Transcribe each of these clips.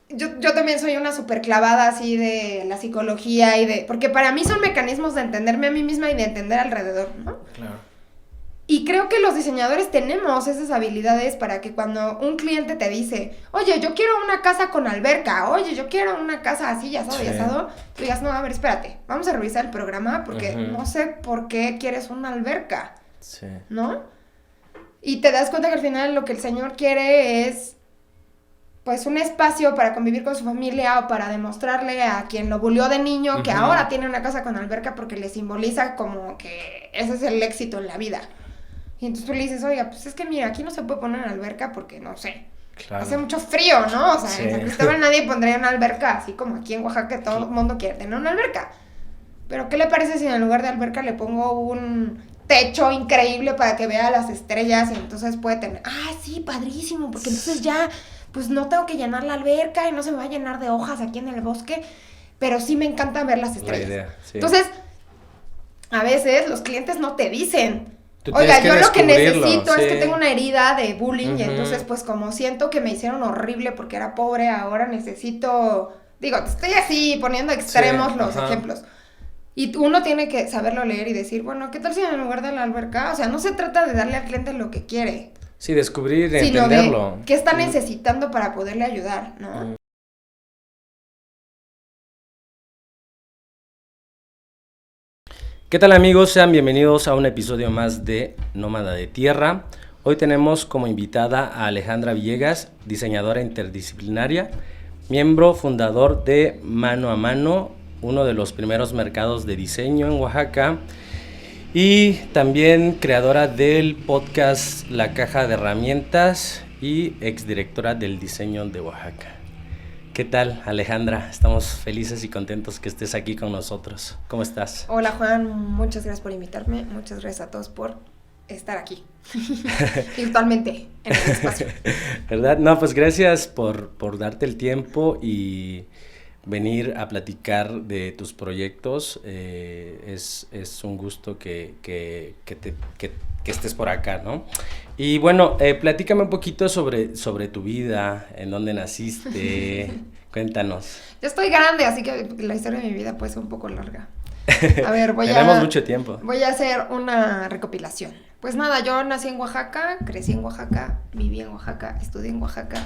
yo también soy una súper clavada así de la psicología porque para mí son mecanismos de entenderme a mí misma y de entender alrededor, ¿no? Claro. Y creo que los diseñadores tenemos esas habilidades para que cuando un cliente te dice, oye, yo quiero una casa con alberca, oye, yo quiero una casa así, ya asado, tú digas, no, a ver, espérate, vamos a revisar el programa porque no sé por qué quieres una alberca, ¿no? Y te das cuenta que al final lo que el señor quiere es, pues, un espacio para convivir con su familia o para demostrarle a quien lo bulió de niño que ahora tiene una casa con alberca porque le simboliza como que ese es el éxito en la vida. Y entonces tú le dices, oiga, pues es que mira, aquí no se puede poner una alberca porque, no sé, hace mucho frío, ¿no? O sea, en San Cristóbal nadie pondría una alberca, así como aquí en Oaxaca todo el mundo quiere tener una alberca. Pero ¿qué le parece si en lugar de alberca le pongo un techo increíble para que vea las estrellas y entonces puede tener, sí, padrísimo, porque entonces ya, pues no tengo que llenar la alberca y no se me va a llenar de hojas aquí en el bosque, pero sí me encanta ver las estrellas. La idea, sí. Entonces, a veces los clientes no te dicen, oiga, yo lo que necesito es que tengo una herida de bullying y entonces pues como siento que me hicieron horrible porque era pobre, ahora necesito, digo, estoy así poniendo extremos los ejemplos. Y uno tiene que saberlo leer y decir, bueno, ¿qué tal si en lugar de la alberca? O sea, no se trata de darle al cliente lo que quiere. Sí, descubrir, sino entenderlo. De qué está necesitando para poderle ayudar, ¿no? ¿Qué tal, amigos? Sean bienvenidos a un episodio más de Nómada de Tierra. Hoy tenemos como invitada a Alejandra Villegas, diseñadora interdisciplinaria, miembro fundador de Mano a Mano, uno de los primeros mercados de diseño en Oaxaca, y también creadora del podcast La Caja de Herramientas y exdirectora del diseño de Oaxaca. ¿Qué tal, Alejandra? Estamos felices y contentos que estés aquí con nosotros. ¿Cómo estás? Hola, Juan. Muchas gracias por invitarme. Muchas gracias a todos por estar aquí virtualmente en el espacio. ¿Verdad? No, pues gracias por darte el tiempo y venir a platicar de tus proyectos. Es un gusto que estés por acá, ¿no? Y bueno, platícame un poquito sobre tu vida, en dónde naciste, cuéntanos. Yo estoy grande, así que la historia de mi vida puede ser un poco larga. A ver, tenemos mucho tiempo. Voy a hacer una recopilación. Pues nada, yo nací en Oaxaca, crecí en Oaxaca, viví en Oaxaca, estudié en Oaxaca,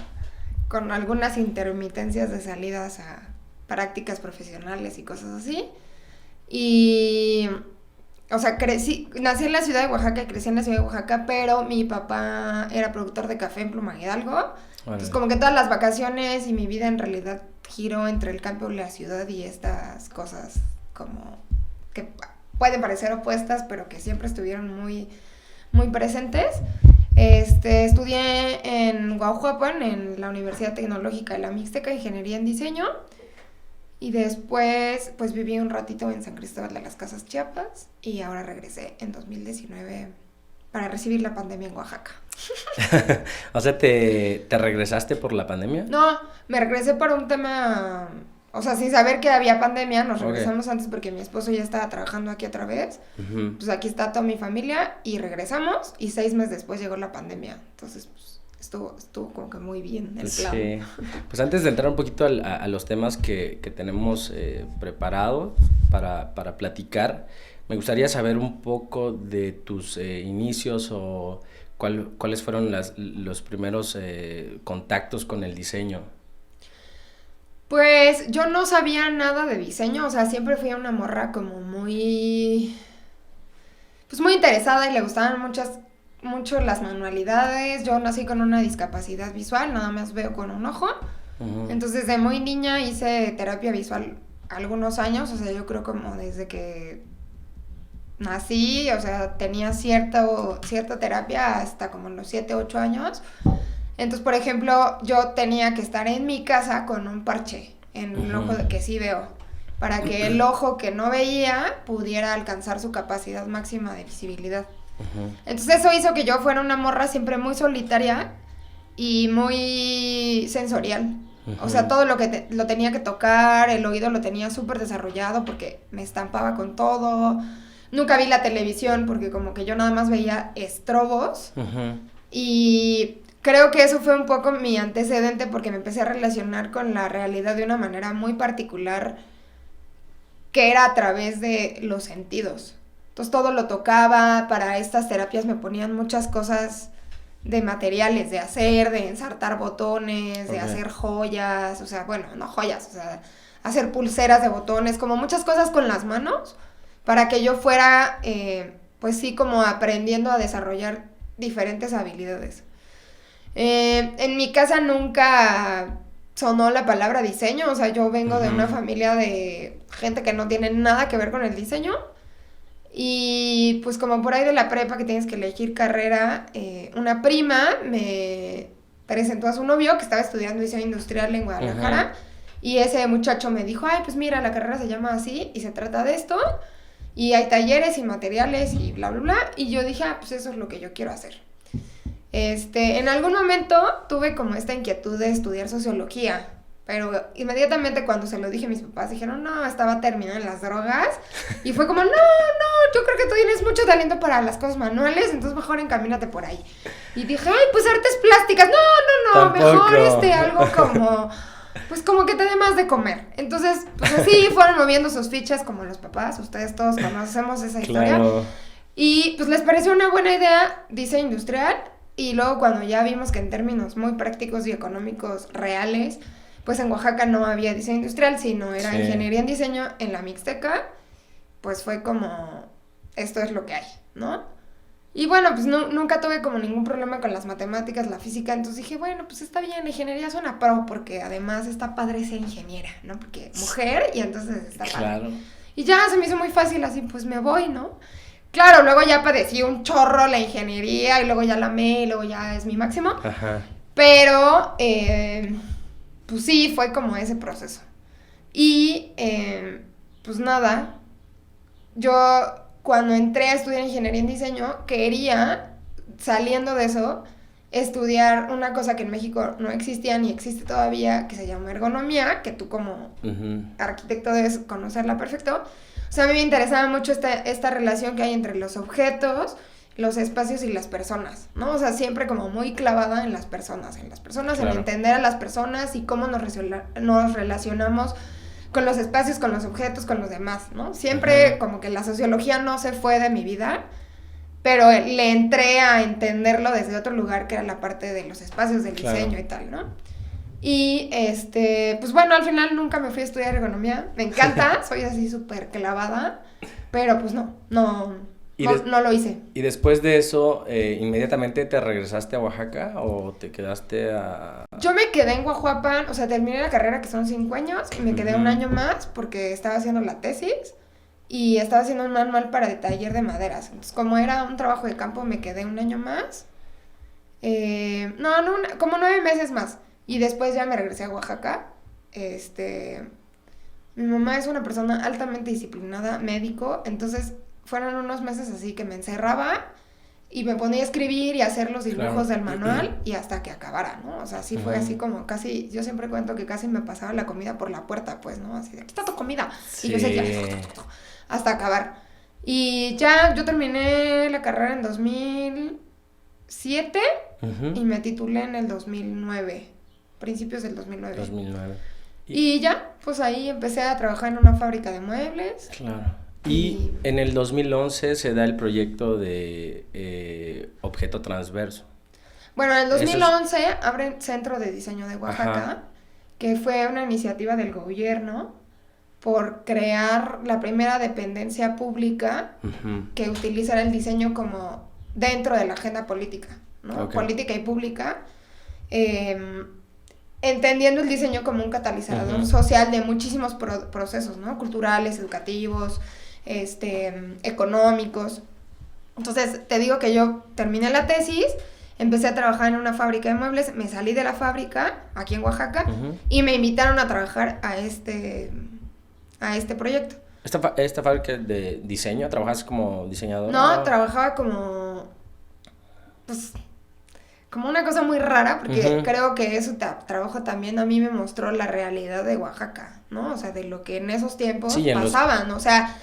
con algunas intermitencias de salidas a prácticas profesionales y cosas así. Y, o sea, nací en la ciudad de Oaxaca y crecí en la ciudad de Oaxaca, pero mi papá era productor de café en Pluma Hidalgo. Vale. Entonces, como que todas las vacaciones y mi vida en realidad giró entre el campo y la ciudad y estas cosas como que pueden parecer opuestas, pero que siempre estuvieron muy, muy presentes. Estudié en Guajuapan, en la Universidad Tecnológica de la Mixteca, Ingeniería en Diseño. Y después, pues viví un ratito en San Cristóbal de las Casas, Chiapas. Y ahora regresé en 2019 para recibir la pandemia en Oaxaca. O sea, ¿te regresaste por la pandemia? No, me regresé por un tema... O sea, sin saber que había pandemia, nos regresamos antes porque mi esposo ya estaba trabajando aquí otra vez. Pues aquí está toda mi familia y regresamos y 6 meses después llegó la pandemia. Entonces, pues estuvo como que muy bien el plan. Sí. Pues antes de entrar un poquito a los temas que tenemos preparados para platicar, me gustaría saber un poco de tus inicios o cuáles fueron los primeros contactos con el diseño. Pues yo no sabía nada de diseño, o sea, siempre fui una morra como muy... Pues muy interesada y le gustaban mucho las manualidades. Yo nací con una discapacidad visual, nada más veo con un ojo. Entonces de muy niña hice terapia visual algunos años, o sea, yo creo como desde que nací, o sea, tenía cierta terapia hasta como los 7, 8 años. Entonces, por ejemplo, yo tenía que estar en mi casa con un parche en el ojo que sí veo, para que el ojo que no veía pudiera alcanzar su capacidad máxima de visibilidad. Entonces eso hizo que yo fuera una morra siempre muy solitaria y muy sensorial. O sea, todo lo que lo tenía que tocar, el oído lo tenía súper desarrollado porque me estampaba con todo. Nunca vi la televisión porque como que yo nada más veía estrobos. Y creo que eso fue un poco mi antecedente porque me empecé a relacionar con la realidad de una manera muy particular que era a través de los sentidos. Entonces todo lo tocaba, para estas terapias me ponían muchas cosas de materiales, de hacer, de ensartar botones, de hacer joyas, o sea, bueno, no joyas, o sea, hacer pulseras de botones, como muchas cosas con las manos, para que yo fuera, pues sí, como aprendiendo a desarrollar diferentes habilidades. En mi casa nunca sonó la palabra diseño, o sea, yo vengo de una familia de gente que no tiene nada que ver con el diseño. Y pues como por ahí de la prepa que tienes que elegir carrera, una prima me presentó a su novio que estaba estudiando diseño industrial en Guadalajara. Y ese muchacho me dijo, ay, pues mira, la carrera se llama así y se trata de esto. Y hay talleres y materiales y bla, bla, bla. Y yo dije, pues eso es lo que yo quiero hacer. En algún momento tuve como esta inquietud de estudiar sociología. Pero inmediatamente cuando se lo dije a mis papás, dijeron, no, estaba terminada en las drogas. Y fue como, no, yo creo que tú tienes mucho talento para las cosas manuales, entonces mejor encamínate por ahí. Y dije, ay, pues artes plásticas. No, Tampoco. mejor algo como, pues como que te dé más de comer. Entonces, pues así fueron moviendo sus fichas como los papás, ustedes todos conocemos esa historia. Claro. Y pues les pareció una buena idea diseño industrial. Y luego cuando ya vimos que en términos muy prácticos y económicos reales, pues en Oaxaca no había diseño industrial, sino era ingeniería en diseño en la Mixteca, pues fue como, esto es lo que hay, ¿no? Y bueno, pues nunca tuve como ningún problema con las matemáticas, la física, entonces dije, bueno, pues está bien, la ingeniería suena pro, porque además está padre ser ingeniera, ¿no? Porque mujer, y entonces está padre. Claro. Y ya se me hizo muy fácil, así, pues me voy, ¿no? Claro, luego ya padecí un chorro la ingeniería, y luego ya la amé, y luego ya es mi máximo. Ajá. Pero, pues sí, fue como ese proceso. Y, pues nada, yo cuando entré a estudiar ingeniería en diseño, quería, saliendo de eso, estudiar una cosa que en México no existía ni existe todavía, que se llama ergonomía, que tú como arquitecto debes conocerla perfecto. O sea, a mí me interesaba mucho esta relación que hay entre los objetos, los espacios y las personas, ¿no? O sea, siempre como muy clavada en las personas, claro. En entender a las personas y cómo nos relacionamos con los espacios, con los objetos, con los demás, ¿no? Siempre como que la sociología no se fue de mi vida, pero le entré a entenderlo desde otro lugar, que era la parte de los espacios, del diseño y tal, ¿no? Y, pues bueno, al final nunca me fui a estudiar ergonomía, me encanta, soy así súper clavada, pero pues no lo hice. ¿Y después de eso, inmediatamente te regresaste a Oaxaca o te quedaste a...? Yo me quedé en Guajuapan, o sea, terminé la carrera que son 5 años y me quedé un año más porque estaba haciendo la tesis y estaba haciendo un manual para el taller de maderas. Entonces, como era un trabajo de campo, me quedé un año más. Como 9 meses más. Y después ya me regresé a Oaxaca. Mi mamá es una persona altamente disciplinada, médico, entonces fueron unos meses así que me encerraba y me ponía a escribir y a hacer los dibujos del manual y hasta que acabara, ¿no? O sea, sí fue así como casi, yo siempre cuento que casi me pasaba la comida por la puerta, pues, ¿no? Así de, aquí está tu comida. Sí. Y yo seguía hasta acabar. Y ya yo terminé la carrera en 2007 y me titulé en el 2009, principios del 2009. Y ya, pues ahí empecé a trabajar en una fábrica de muebles. Claro. Y en el 2011 se da el proyecto de Objeto Transverso. Bueno, en el 2011 abren Centro de Diseño de Oaxaca, que fue una iniciativa del gobierno por crear la primera dependencia pública que utilizara el diseño como dentro de la agenda política, ¿no? Política y pública, entendiendo el diseño como un catalizador social de muchísimos procesos, ¿no? Culturales, educativos, económicos. Entonces, te digo que yo terminé la tesis, empecé a trabajar en una fábrica de muebles, me salí de la fábrica, aquí en Oaxaca, y me invitaron a trabajar a este proyecto. ¿Esta fábrica de diseño? ¿Trabajas como diseñador? No, trabajaba como, pues, como una cosa muy rara, porque creo que ese trabajo también a mí me mostró la realidad de Oaxaca, ¿no? O sea, de lo que en esos tiempos pasaban, o sea,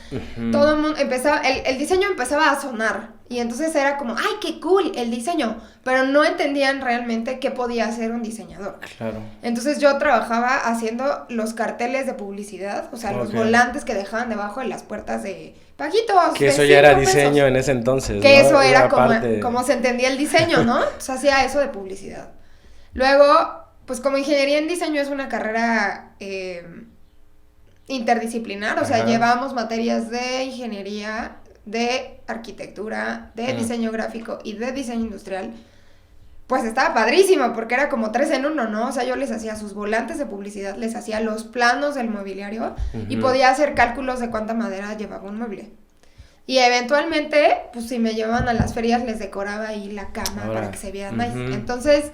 todo el mundo empezaba, el diseño empezaba a sonar, Y entonces era como, ¡ay, qué cool el diseño! Pero no entendían realmente qué podía hacer un diseñador. Claro. Entonces yo trabajaba haciendo los carteles de publicidad, o sea, los volantes que dejaban debajo de las puertas de Paquitos. Que eso ya era diseño en ese entonces, que ¿no? eso era como se entendía el diseño, ¿no? Entonces hacía eso de publicidad. Luego, pues como ingeniería en diseño es una carrera interdisciplinar, o sea, llevamos materias de ingeniería, de arquitectura, de diseño gráfico y de diseño industrial. Pues estaba padrísimo, porque era como 3 en 1, ¿no? O sea, yo les hacía sus volantes de publicidad, les hacía los planos del mobiliario y podía hacer cálculos de cuánta madera llevaba un mueble. Y eventualmente, pues si me llevaban a las ferias, les decoraba ahí la cama para que se viera nice. Entonces...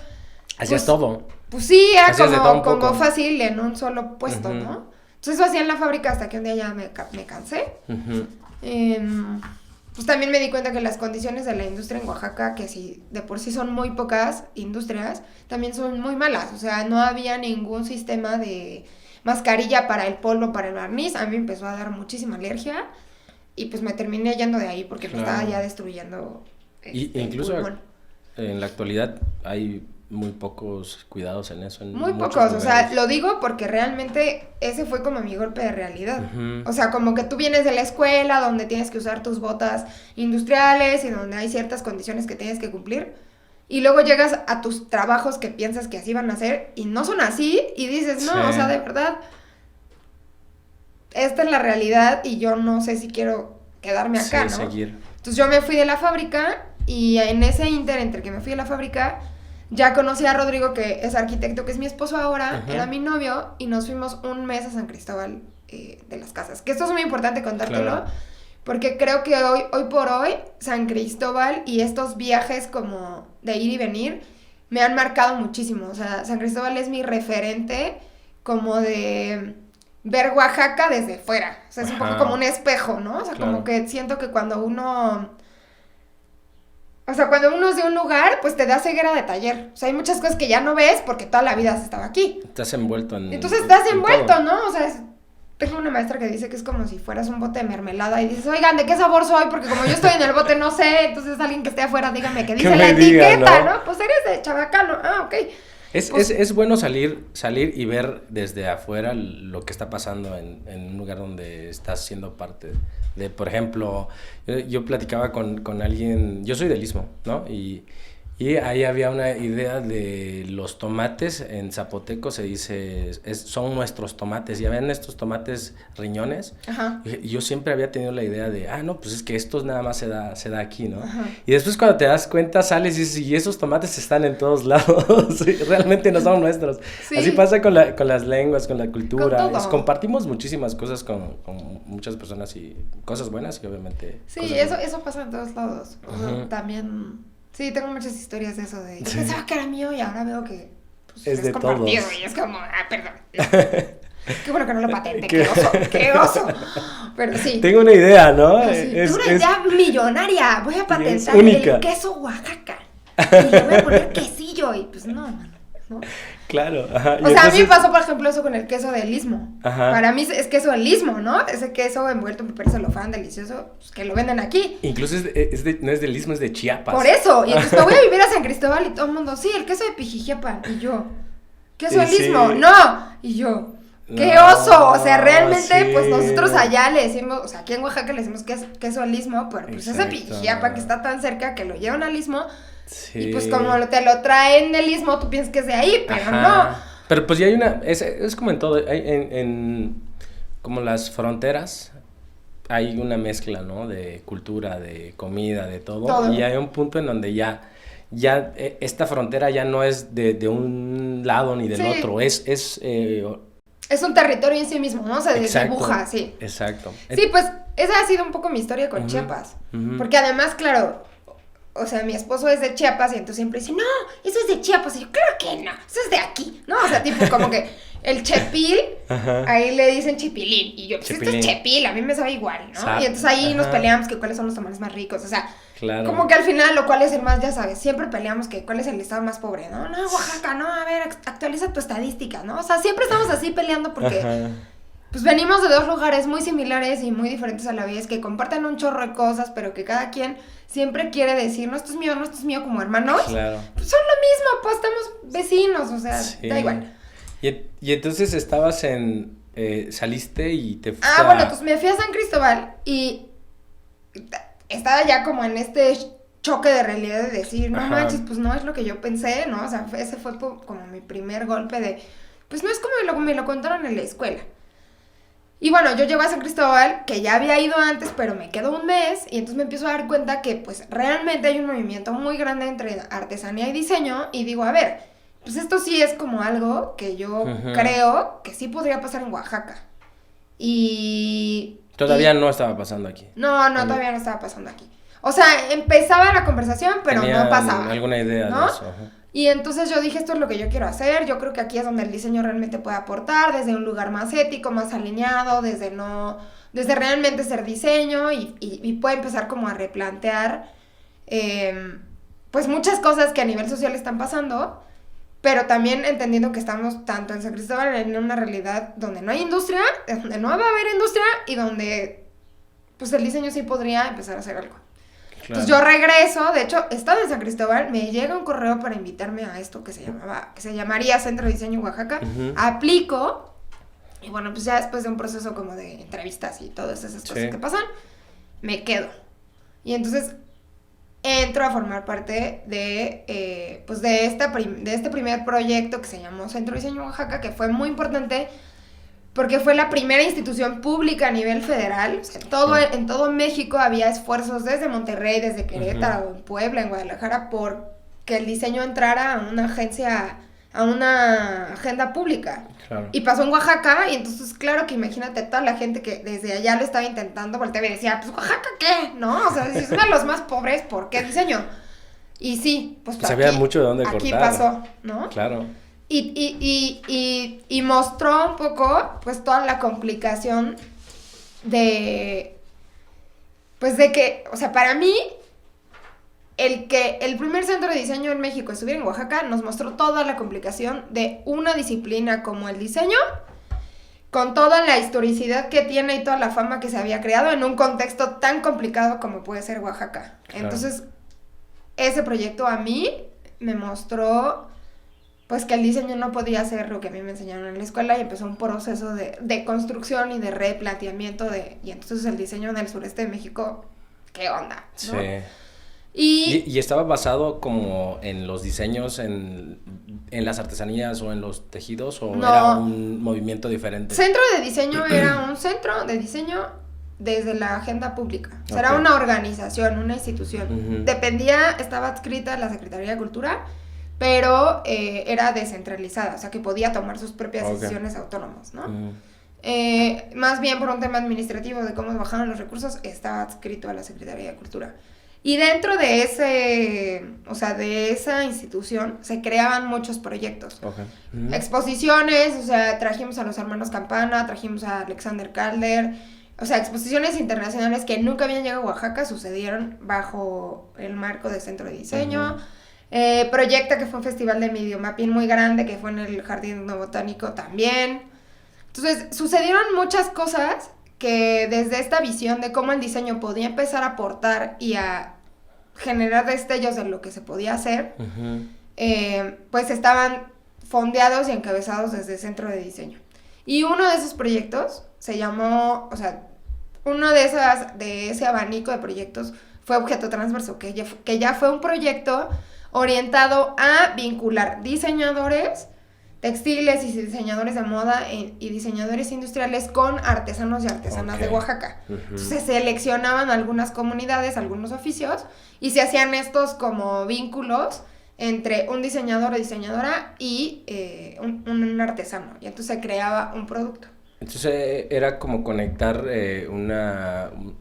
Hacías todo. Pues sí, era como fácil en un solo puesto, ¿no? Entonces eso hacía en la fábrica hasta que un día ya me cansé. Pues también me di cuenta que las condiciones de la industria en Oaxaca, que si de por sí son muy pocas industrias, también son muy malas. O sea, no había ningún sistema de mascarilla para el polvo, para el barniz. A mí me empezó a dar muchísima alergia y pues me terminé yendo de ahí porque me estaba ya destruyendo incluso pulmón. En la actualidad hay muy pocos cuidados en eso. Muy pocos, lugares. O sea, lo digo porque realmente ese fue como mi golpe de realidad. O sea, como que tú vienes de la escuela donde tienes que usar tus botas industriales y donde hay ciertas condiciones que tienes que cumplir. Y luego llegas a tus trabajos que piensas que así van a ser y no son así y dices, no, o sea, de verdad, esta es la realidad y yo no sé si quiero quedarme acá, ¿no? Seguir. Entonces yo me fui de la fábrica y en ese inter entre que me fui de la fábrica... Ya conocí a Rodrigo, que es arquitecto, que es mi esposo ahora, era mi novio, y nos fuimos un mes a San Cristóbal de las Casas. Que esto es muy importante contártelo, porque creo que hoy por hoy, San Cristóbal y estos viajes como de ir y venir, me han marcado muchísimo. O sea, San Cristóbal es mi referente como de ver Oaxaca desde fuera. O sea, es un poco como un espejo, ¿no? O sea, como que siento que cuando uno... O sea, cuando uno es de un lugar, pues te da ceguera de taller. O sea, hay muchas cosas que ya no ves porque toda la vida has estado aquí. Estás envuelto en... Entonces estás envuelto, ¿no? O sea, tengo una maestra que dice que es como si fueras un bote de mermelada y dices, oigan, ¿de qué sabor soy? Porque como yo estoy en el bote no sé, entonces alguien que esté afuera dígame qué dice la etiqueta, ¿no? Pues eres de Chabacano. Ah, ok. Es bueno salir y ver desde afuera lo que está pasando en un lugar donde estás siendo parte de, por ejemplo, yo platicaba con alguien, yo soy del Istmo, ¿no? Y ahí había una idea de los tomates, en zapoteco se dice, son nuestros tomates, y habían estos tomates riñones, y yo siempre había tenido la idea de, no, pues es que estos nada más se da aquí, ¿no? Y después cuando te das cuenta sales y dices, y esos tomates están en todos lados, realmente no son nuestros. Sí. Así pasa con las lenguas, con la cultura, compartimos muchísimas cosas con muchas personas y cosas buenas y obviamente... Sí, eso pasa en todos lados, también... Sí, tengo muchas historias de eso, yo pensaba que era mío y ahora veo que pues, es de compartido todos. Y es como, perdón. Qué bueno que no lo patente, qué oso. Pero sí. Tengo una idea, ¿no? Tengo una idea millonaria, voy a patentar el queso Oaxaca. Y le voy a poner quesillo y pues no, mano, ¿no? Claro, O sea, entonces... a mí me pasó, por ejemplo, eso con el queso del Istmo. Para mí es queso del Istmo, ¿no? Ese queso envuelto en papel celofán delicioso, pues, que lo venden aquí. Incluso no es del Istmo, es de Chiapas. Por eso, y entonces me voy a vivir a San Cristóbal y todo el mundo, sí, el queso de Pijijiapan. Y yo, ¿queso del Istmo? No. Y yo, ¡qué oso! O sea, realmente, pues nosotros allá le decimos, o sea, aquí en Oaxaca le decimos queso del Istmo, pero pues ese Pijijiapan que está tan cerca que lo llevan al Istmo. Sí. Y pues como te lo traen del Istmo, tú piensas que es de ahí, pero no. Pero pues ya hay es como en todo, en como las fronteras, hay una mezcla, ¿no? De cultura, de comida, de todo. Y hay un punto en donde ya esta frontera ya no es de un lado ni del otro, es un territorio en sí mismo, ¿no? O sea, dibuja, sí. Exacto. Sí, pues esa ha sido un poco mi historia con Chiapas, porque además, claro... O sea, mi esposo es de Chiapas y entonces siempre dice, no, eso es de Chiapas. Y yo, claro que no, eso es de aquí, ¿no? O sea, tipo como que el chepil, ahí le dicen chipilín. Y yo, pues esto es chepil, a mí me sabe igual, ¿no? Y entonces ahí nos peleamos que cuáles son los tamales más ricos, o sea, como que al final, lo cual es el más, ya sabes, siempre peleamos que cuál es el estado más pobre, ¿no? No, Oaxaca, no, a ver, actualiza tu estadística, ¿no? O sea, siempre estamos así peleando porque... pues venimos de dos lugares muy similares y muy diferentes a la vez, que comparten un chorro de cosas, pero que cada quien siempre quiere decir, no, esto es mío como hermanos. Claro. Pues son lo mismo, pues estamos vecinos, o sea, Sí. da igual. Y entonces estabas saliste y te fuiste Bueno, pues me fui a San Cristóbal y estaba ya como en este choque de realidad de decir, no Ajá. manches, pues no es lo que yo pensé, ¿no? O sea, ese fue como mi primer golpe de, pues no es como me lo contaron en la escuela. Y bueno, yo llego a San Cristóbal, que ya había ido antes, pero me quedo un mes, y entonces me empiezo a dar cuenta que pues realmente hay un movimiento muy grande entre artesanía y diseño, y digo, a ver, pues esto sí es como algo que yo creo que sí podría pasar en Oaxaca. Todavía no estaba pasando aquí. No, todavía no estaba pasando aquí. O sea, empezaba la conversación, pero ¿Tenían no pasaba. alguna idea ¿no? de eso? Ajá. Y entonces yo dije, esto es lo que yo quiero hacer, yo creo que aquí es donde el diseño realmente puede aportar, desde un lugar más ético, más alineado, desde realmente ser diseño y puede empezar como a replantear pues muchas cosas que a nivel social están pasando, pero también entendiendo que estamos tanto en San Cristóbal en una realidad donde no hay industria, donde no va a haber industria y donde pues el diseño sí podría empezar a hacer algo. Claro. Entonces yo regreso, de hecho, estaba en San Cristóbal, me llega un correo para invitarme a esto que se llamaría Centro de Diseño Oaxaca, aplico, y bueno, pues ya después de un proceso como de entrevistas y todas esas cosas que pasan, me quedo. Y entonces entro a formar parte de este primer proyecto que se llamó Centro de Diseño Oaxaca, que fue muy importante porque fue la primera institución pública a nivel federal. O sea, en todo México había esfuerzos desde Monterrey, desde Querétaro, en Puebla, en Guadalajara, por que el diseño entrara a una agenda pública. Claro. Y pasó en Oaxaca, y entonces claro que imagínate toda la gente que desde allá lo estaba intentando, volteaba y decía, pues ¿Oaxaca qué? ¿No? O sea, si es uno de los más pobres, ¿por qué diseño? Y sí, pues había mucho de dónde aquí cortar. Pasó, ¿no? Claro. Y mostró un poco, pues, toda la complicación de que, o sea, para mí, el que el primer centro de diseño en México estuviera en Oaxaca nos mostró toda la complicación de una disciplina como el diseño, con toda la historicidad que tiene y toda la fama que se había creado en un contexto tan complicado como puede ser Oaxaca. Claro. Entonces, ese proyecto a mí me mostró pues que el diseño no podía ser lo que a mí me enseñaron en la escuela, y empezó un proceso de construcción y de replanteamiento y entonces el diseño en el sureste de México, ¿qué onda? ¿No? Sí. ¿Y estaba basado como en los diseños, en las artesanías o en los tejidos, o era un movimiento diferente? Centro de Diseño era un centro de diseño desde la agenda pública. O sea, era una organización, una institución. Estaba adscrita a la Secretaría de Cultura, pero era descentralizada, o sea que podía tomar sus propias decisiones autónomas, ¿no? Más bien por un tema administrativo de cómo bajaron los recursos, estaba adscrito a la Secretaría de Cultura. Y dentro de de esa institución se creaban muchos proyectos. Exposiciones, o sea, trajimos a los hermanos Campana, trajimos a Alexander Calder, o sea, exposiciones internacionales que nunca habían llegado a Oaxaca, sucedieron bajo el marco de Centro de Diseño. Proyecta, que fue un festival de videomapping muy grande, que fue en el Jardín Botánico también. Entonces, sucedieron muchas cosas que desde esta visión de cómo el diseño podía empezar a aportar y a generar destellos de lo que se podía hacer, pues estaban fondeados y encabezados desde el Centro de Diseño. Y uno de esos proyectos se llamó, o sea, uno de ese abanico de proyectos fue Objeto Transverso, que ya fue un proyecto orientado a vincular diseñadores textiles y diseñadores de moda y diseñadores industriales con artesanos y artesanas de Oaxaca. Entonces se seleccionaban algunas comunidades, algunos oficios, y se hacían estos como vínculos entre un diseñador o diseñadora y un artesano, y entonces se creaba un producto. Entonces era como conectar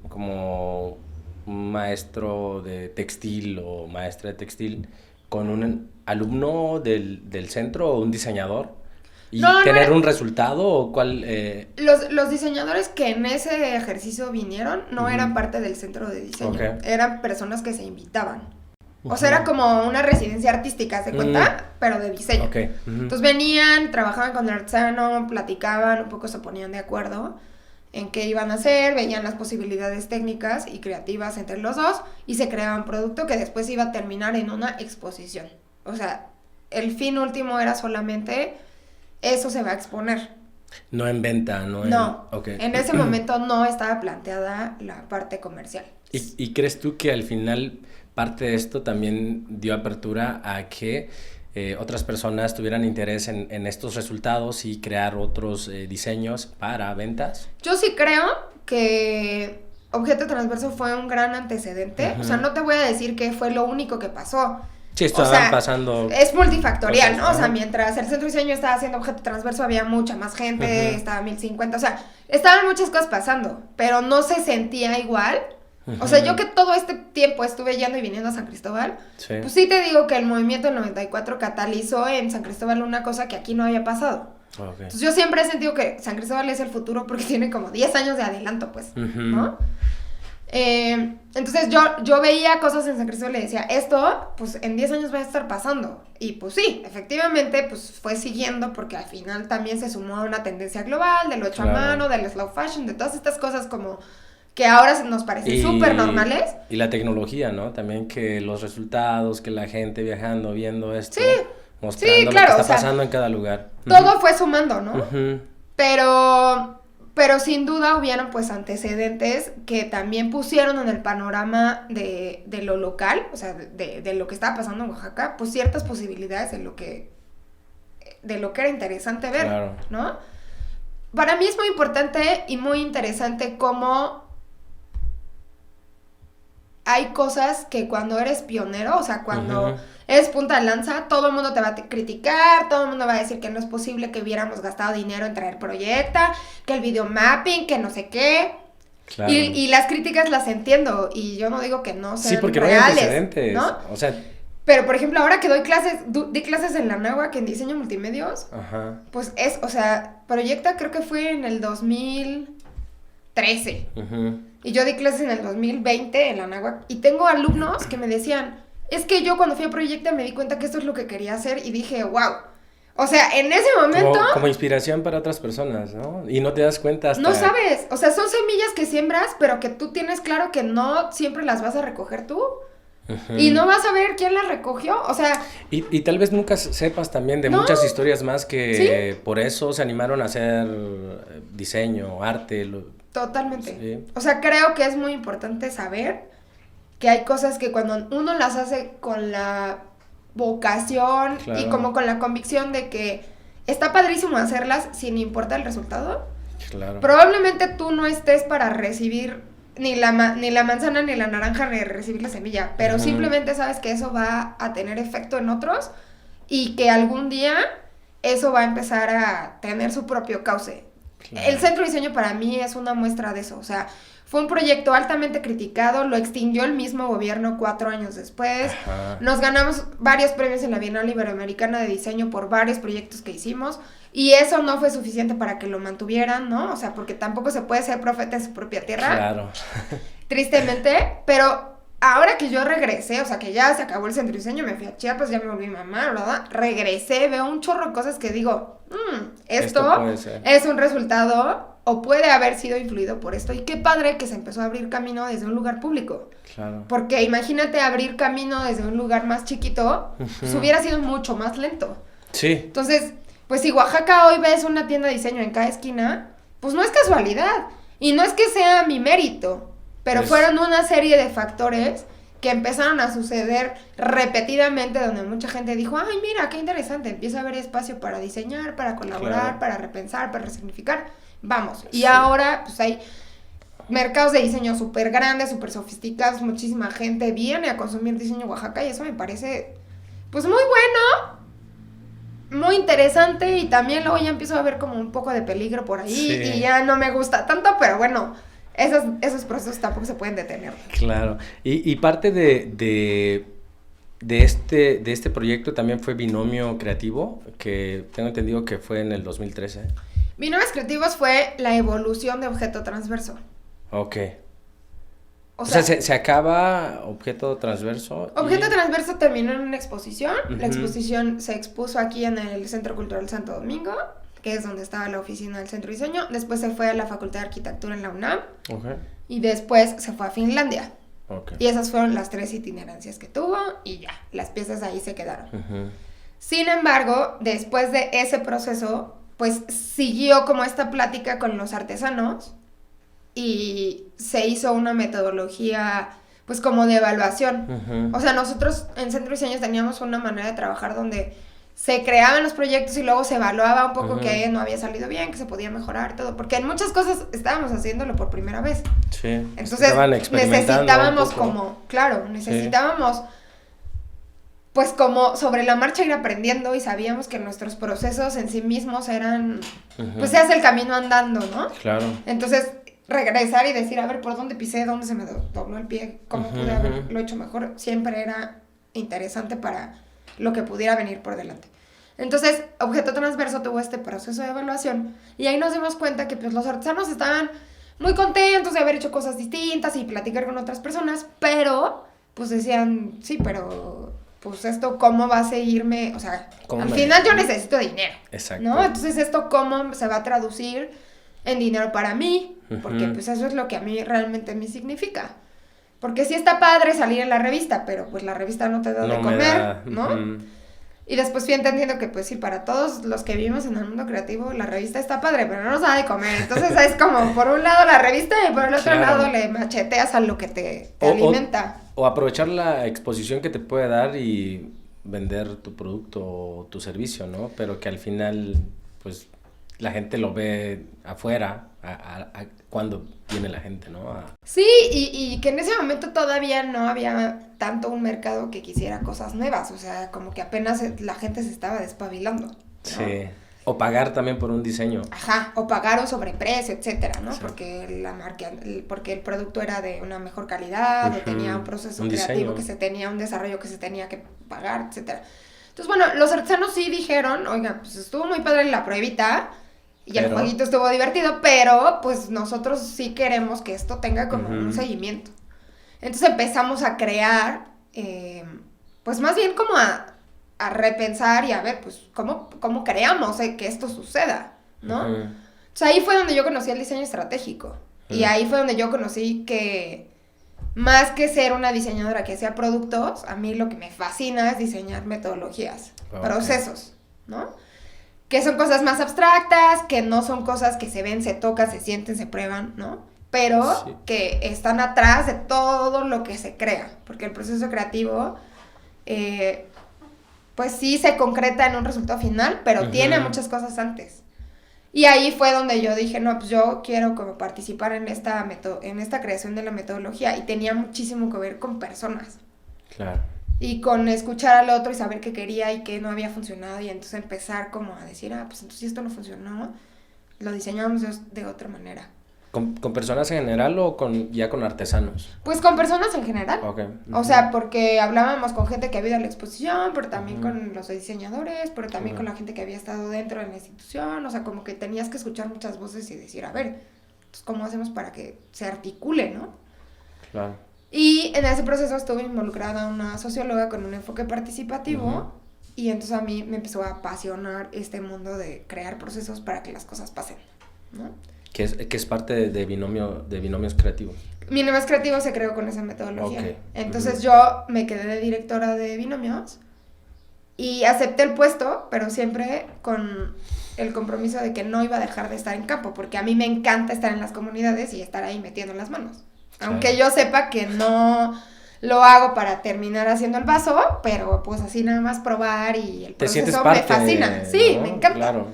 como un maestro de textil o maestra de textil con un alumno del centro o un diseñador y tener un resultado, o cuál. Los diseñadores que en ese ejercicio vinieron no eran parte del Centro de Diseño, eran personas que se invitaban. O sea, era como una residencia artística, ¿se cuenta? Pero de diseño. Okay. Entonces venían, trabajaban con el artesano, platicaban, un poco se ponían de acuerdo en qué iban a hacer, veían las posibilidades técnicas y creativas entre los dos y se creaba un producto que después iba a terminar en una exposición. O sea, el fin último era solamente eso se va a exponer. No en venta, no. Okay. En ese momento no estaba planteada la parte comercial. ¿Y crees tú que al final parte de esto también dio apertura a que otras personas tuvieran interés en estos resultados y crear otros diseños para ventas? Yo sí creo que Objeto Transverso fue un gran antecedente. O sea, no te voy a decir que fue lo único que pasó. Sí, estaban pasando... Es multifactorial, cosas, ¿no? O sea, mientras el Centro de Diseño estaba haciendo Objeto Transverso, había mucha más gente, estaba 1050, o sea, estaban muchas cosas pasando, pero no se sentía igual. O sea, yo que todo este tiempo estuve yendo y viniendo a San Cristóbal, pues sí te digo que el movimiento del 94 catalizó en San Cristóbal una cosa que aquí no había pasado. Okay. Entonces yo siempre he sentido que San Cristóbal es el futuro porque tiene como 10 años de adelanto, pues, ¿no? Entonces yo veía cosas en San Cristóbal y le decía, esto, pues en 10 años va a estar pasando. Y pues sí, efectivamente, pues fue siguiendo porque al final también se sumó a una tendencia global de lo hecho a mano, del slow fashion, de todas estas cosas como que ahora nos parecen súper normales. Y la tecnología, ¿no? También que los resultados, que la gente viajando, viendo esto, mostrando lo que está pasando en cada lugar. Todo fue sumando, ¿no? Pero sin duda hubieron pues antecedentes que también pusieron en el panorama de lo local, o sea, de lo que estaba pasando en Oaxaca, pues ciertas posibilidades de lo que era interesante ver, ¿no? Para mí es muy importante y muy interesante cómo hay cosas que cuando eres pionero, o sea, cuando eres punta de lanza, todo el mundo te va a criticar, todo el mundo va a decir que no es posible que hubiéramos gastado dinero en traer Proyecta, que el video mapping, que no sé qué. Claro. Y las críticas las entiendo, y yo no digo que no sean reales. Sí, porque no hay antecedentes, ¿no? O sea... Pero, por ejemplo, ahora que di clases en la Anáhuac en diseño multimedios, pues o sea, Proyecta creo que fue en el 2013. Y yo di clases en el 2020 en la Anáhuac. Y tengo alumnos que me decían, es que yo cuando fui a Proyecta me di cuenta que esto es lo que quería hacer. Y dije, wow. O sea, en ese momento... Como inspiración para otras personas, ¿no? Y no te das cuenta hasta... No sabes. O sea, son semillas que siembras, pero que tú tienes claro que no siempre las vas a recoger tú. Y no vas a ver quién las recogió, o sea... Y tal vez nunca sepas también de muchas historias más que por eso se animaron a hacer diseño, arte... Totalmente. Sí. O sea, creo que es muy importante saber que hay cosas que cuando uno las hace con la vocación y como con la convicción de que está padrísimo hacerlas sin importar el resultado, probablemente tú no estés para recibir ni la manzana ni la naranja ni recibir la semilla, pero simplemente sabes que eso va a tener efecto en otros y que algún día eso va a empezar a tener su propio cauce. El Centro de Diseño para mí es una muestra de eso, o sea, fue un proyecto altamente criticado, lo extinguió el mismo gobierno 4 años después, nos ganamos varios premios en la Bienal Iberoamericana de Diseño por varios proyectos que hicimos, y eso no fue suficiente para que lo mantuvieran, ¿no? O sea, porque tampoco se puede ser profeta en su propia tierra. Claro. Tristemente, pero ahora que yo regresé, o sea, que ya se acabó el Centro de Diseño, me fui a Chiapas, ya me volví mamá, ¿verdad? Regresé, veo un chorro de cosas que digo, esto es un resultado o puede haber sido influido por esto. Y qué padre que se empezó a abrir camino desde un lugar público. Claro. Porque imagínate abrir camino desde un lugar más chiquito, pues hubiera sido mucho más lento. Sí. Entonces, pues si Oaxaca hoy ves una tienda de diseño en cada esquina, pues no es casualidad. Y no es que sea mi mérito, pero fueron una serie de factores que empezaron a suceder repetidamente, donde mucha gente dijo, ay, mira, qué interesante, empieza a haber espacio para diseñar, para colaborar, para repensar, para resignificar, vamos. Y ahora, pues hay mercados de diseño súper grandes, súper sofisticados, muchísima gente viene a consumir diseño en Oaxaca y eso me parece, pues, muy bueno, muy interesante, y también luego ya empiezo a ver como un poco de peligro por ahí, y ya no me gusta tanto, pero bueno... Esos procesos tampoco se pueden detener. Claro. Y parte de este proyecto también fue Binomio Creativo, que tengo entendido que fue en el 2013. Binomios Creativos fue la evolución de Objeto Transverso. Ok. O sea, se acaba Objeto Transverso. Objeto Transverso terminó en una exposición. La exposición se expuso aquí en el Centro Cultural Santo Domingo, que es donde estaba la oficina del Centro Diseño. Después se fue a la Facultad de Arquitectura en la UNAM. Y después se fue a Finlandia. Y esas fueron las 3 itinerancias que tuvo y ya, las piezas ahí se quedaron. Sin embargo, después de ese proceso, pues siguió como esta plática con los artesanos y se hizo una metodología pues como de evaluación. O sea, nosotros en Centro Diseños teníamos una manera de trabajar donde se creaban los proyectos y luego se evaluaba un poco que no había salido bien, que se podía mejorar, todo. Porque en muchas cosas estábamos haciéndolo por primera vez. Sí. Entonces necesitábamos como, claro, necesitábamos pues como sobre la marcha ir aprendiendo y sabíamos que nuestros procesos en sí mismos eran, pues se hace el camino andando, ¿no? Claro. Entonces regresar y decir, a ver, ¿por dónde pisé? ¿Dónde se me dobló el pie? ¿Cómo pude haberlo hecho mejor? Siempre era interesante para lo que pudiera venir por delante. Entonces, Objeto Transverso tuvo este proceso de evaluación y ahí nos dimos cuenta que pues los artesanos estaban muy contentos de haber hecho cosas distintas y platicar con otras personas, pero pues decían, sí, pero pues esto cómo va a seguirme, o sea, al final yo necesito dinero, exacto, ¿no? Entonces esto cómo se va a traducir en dinero para mí, porque pues eso es lo que a mí realmente me significa. Porque sí está padre salir en la revista, pero pues la revista no te da de comer, ¿no? Y después fui entendiendo que pues sí, para todos los que vivimos en el mundo creativo, la revista está padre, pero no nos da de comer. Entonces es como, por un lado la revista y por el otro lado le macheteas a lo que te alimenta. O aprovechar la exposición que te puede dar y vender tu producto o tu servicio, ¿no? Pero que al final, pues, la gente lo ve afuera, cuando viene la gente, ¿no? Sí, y que en ese momento todavía no había tanto un mercado que quisiera cosas nuevas, o sea, como que apenas la gente se estaba despabilando, ¿no? Sí, o pagar también por un diseño. Ajá, o pagar un sobreprecio, etcétera, ¿no? Sí. Porque el producto era de una mejor calidad, o tenía un proceso creativo que se tenía, un desarrollo que se tenía que pagar, etcétera. Entonces, bueno, los artesanos sí dijeron, oiga, pues estuvo muy padre la pruebita, y el jueguito estuvo divertido, pero pues nosotros sí queremos que esto tenga como un seguimiento. Entonces empezamos a crear, pues más bien como a repensar y a ver, pues, cómo creamos que esto suceda, ¿no? O sea, ahí fue donde yo conocí el diseño estratégico. Y ahí fue donde yo conocí que más que ser una diseñadora que hacía productos, a mí lo que me fascina es diseñar metodologías, procesos, ¿no? Que son cosas más abstractas, que no son cosas que se ven, se tocan, se sienten, se prueban, ¿no? Pero que están atrás de todo lo que se crea, porque el proceso creativo, pues sí se concreta en un resultado final, pero tiene muchas cosas antes. Y ahí fue donde yo dije, no, pues yo quiero como participar en esta creación de la metodología, y tenía muchísimo que ver con personas. Claro. Y con escuchar al otro y saber qué quería y qué no había funcionado, y entonces empezar como a decir, pues entonces si esto no funcionó, lo diseñamos de otra manera. ¿Con personas en general o ya con artesanos? Pues con personas en general. Okay. O sea, porque hablábamos con gente que había ido a la exposición, pero también con los diseñadores, pero también con la gente que había estado dentro de la institución. O sea, como que tenías que escuchar muchas voces y decir, a ver, pues ¿cómo hacemos para que se articule, no? Claro. Y en ese proceso estuve involucrada una socióloga con un enfoque participativo, y entonces a mí me empezó a apasionar este mundo de crear procesos para que las cosas pasen, ¿no? Que es parte de binomios creativos. Binomios creativos se creó con esa metodología. Okay. Entonces yo me quedé de directora de binomios y acepté el puesto, pero siempre con el compromiso de que no iba a dejar de estar en campo, porque a mí me encanta estar en las comunidades y estar ahí metiendo las manos. Claro. Aunque yo sepa que no lo hago para terminar haciendo el vaso, pero pues así nada más probar y el proceso me fascina. Sí, ¿no? Me encanta. Claro.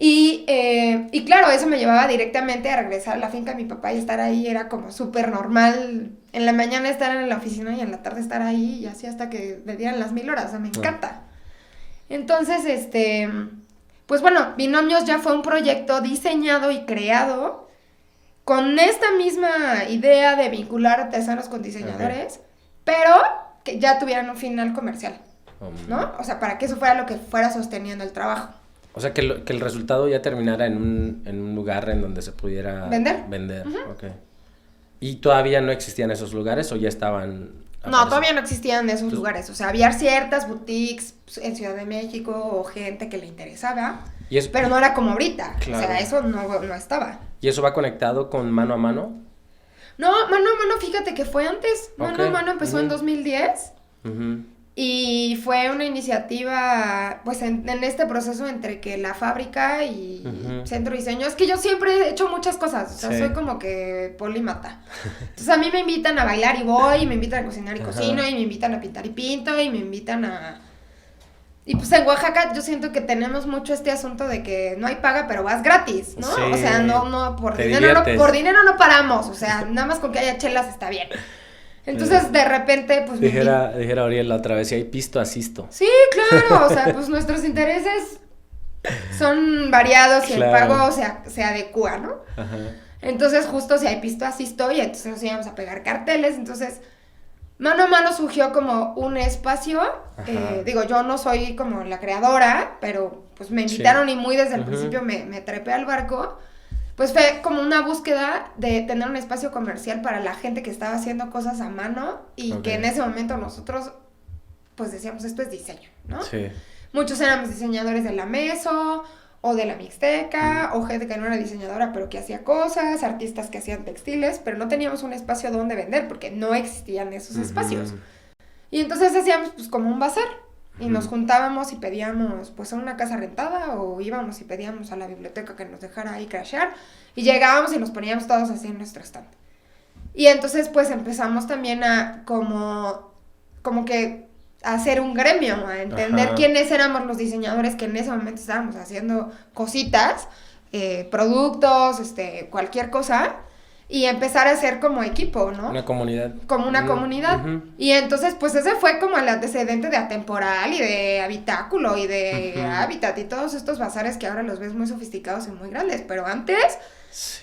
Y claro, eso me llevaba directamente a regresar a la finca de mi papá y estar ahí era como súper normal. En la mañana estar en la oficina y en la tarde estar ahí, y así hasta que me dieran las 1000 horas. O sea, me encanta. Entonces, pues bueno, Binomios ya fue un proyecto diseñado y creado con esta misma idea de vincular artesanos con diseñadores, pero que ya tuvieran un final comercial, ¿no? O sea, para que eso fuera lo que fuera sosteniendo el trabajo. O sea, que el resultado ya terminara en un lugar en donde se pudiera vender. Okay. ¿Y todavía no existían esos lugares o ya estaban? No, todavía no existían esos lugares. O sea, había ciertas boutiques en Ciudad de México o gente que le interesaba, pero no era como ahorita. Claro. O sea, eso no estaba. ¿Y eso va conectado con Mano a Mano? No, Mano a Mano, fíjate que fue antes. Mano a Mano empezó en 2010. Y fue una iniciativa, pues, en este proceso entre que la fábrica y Centro Diseño. Es que yo siempre he hecho muchas cosas, o sea, soy como que polímata. Entonces, a mí me invitan a bailar y voy, y me invitan a cocinar y cocino, y me invitan a pintar y pinto, y me invitan a... Y pues en Oaxaca yo siento que tenemos mucho este asunto de que no hay paga, pero vas gratis, ¿no? Sí, o sea, no por dinero no paramos, o sea, nada más con que haya chelas está bien. Entonces, de repente, pues... Dijera Oriel la otra vez, si hay pisto, asisto. Sí, claro, o sea, pues nuestros intereses son variados y el pago se adecua, ¿no? Ajá. Entonces, justo si hay pisto, asisto, y entonces nos íbamos a pegar carteles. Entonces, Mano a Mano surgió como un espacio. Digo, yo no soy como la creadora, pero pues me invitaron y muy desde el principio me trepé al barco. Pues fue como una búsqueda de tener un espacio comercial para la gente que estaba haciendo cosas a mano y que en ese momento nosotros, pues decíamos, esto es diseño, ¿no? Sí. Muchos éramos diseñadores de la Meso o de la Mixteca o gente que no era diseñadora pero que hacía cosas, artistas que hacían textiles, pero no teníamos un espacio donde vender porque no existían esos espacios. Y entonces hacíamos pues como un bazar. Y nos juntábamos y pedíamos pues a una casa rentada o íbamos y pedíamos a la biblioteca que nos dejara ahí crashear y llegábamos y nos poníamos todos así en nuestro stand. Y entonces pues empezamos también a como que a hacer un gremio, a entender quiénes éramos los diseñadores que en ese momento estábamos haciendo cositas, productos, cualquier cosa. Y empezar a hacer como equipo, ¿no? Una comunidad. Como una comunidad. Y entonces, pues ese fue como el antecedente de Atemporal y de Habitáculo y de Hábitat y todos estos bazares que ahora los ves muy sofisticados y muy grandes. Pero antes,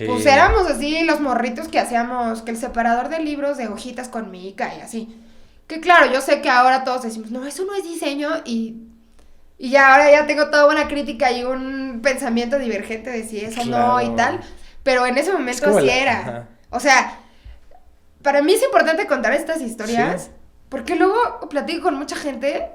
pues éramos así los morritos que hacíamos, que el separador de libros de hojitas con mica y así. Que claro, yo sé que ahora todos decimos, no, eso no es diseño y ya ahora ya tengo toda una crítica y un pensamiento divergente de si eso no y tal. Pero en ese momento sí era. O sea, para mí es importante contar estas historias porque luego platico con mucha gente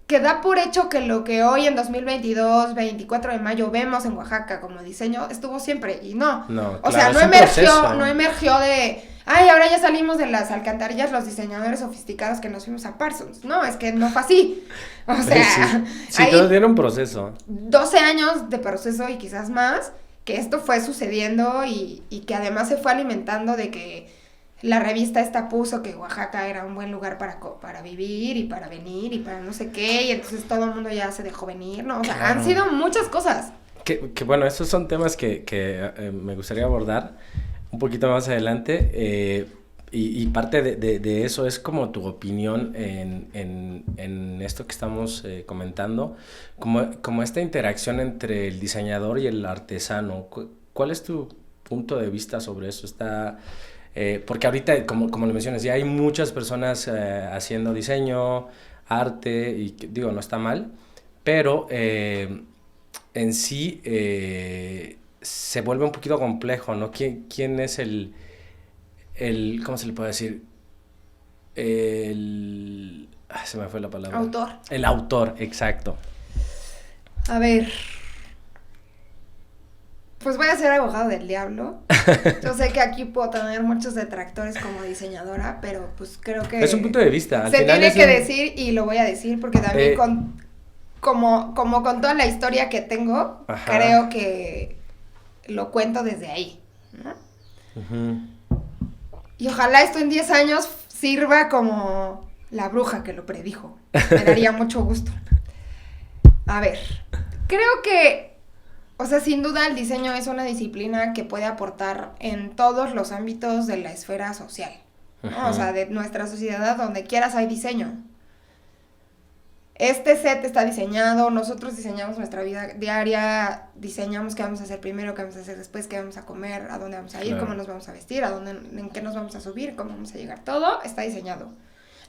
que da por hecho que lo que hoy en 2022, 24 de mayo vemos en Oaxaca como diseño estuvo siempre y no. O sea, no emergió de, ay, ahora ya salimos de las alcantarillas los diseñadores sofisticados que nos fuimos a Parsons. No, es que no fue así. O sea, sí, todo tiene un proceso. 12 años de proceso y quizás más, que esto fue sucediendo y que además se fue alimentando de que la revista esta puso que Oaxaca era un buen lugar para vivir y para venir y para no sé qué, y entonces todo el mundo ya se dejó venir, ¿no? O sea, han sido muchas cosas. Que bueno, esos son temas que me gustaría abordar un poquito más adelante, y parte de eso es como tu opinión en esto que estamos comentando, como esta interacción entre el diseñador y el artesano. ¿Cuál es tu punto de vista sobre eso? Porque ahorita, como lo mencionas, ya hay muchas personas haciendo diseño, arte, y digo, no está mal, pero en sí se vuelve un poquito complejo, ¿no? ¿Quién es el ¿cómo se le puede decir? Se me fue la palabra. Autor. El autor, exacto. A ver. Pues voy a ser abogado del diablo. Yo sé que aquí puedo tener muchos detractores como diseñadora, pero pues creo que... Es un punto de vista. Se tiene que decir y lo voy a decir porque también como con toda la historia que tengo, creo que lo cuento desde ahí, ¿no? Y ojalá esto en 10 años sirva como la bruja que lo predijo. Me daría mucho gusto. A ver, creo que, o sea, sin duda el diseño es una disciplina que puede aportar en todos los ámbitos de la esfera social, ¿no? O sea, de nuestra sociedad, donde quieras hay diseño. Este set está diseñado, nosotros diseñamos nuestra vida diaria, diseñamos qué vamos a hacer primero, qué vamos a hacer después, qué vamos a comer, a dónde vamos a ir, cómo nos vamos a vestir, en qué nos vamos a subir, cómo vamos a llegar. Todo está diseñado.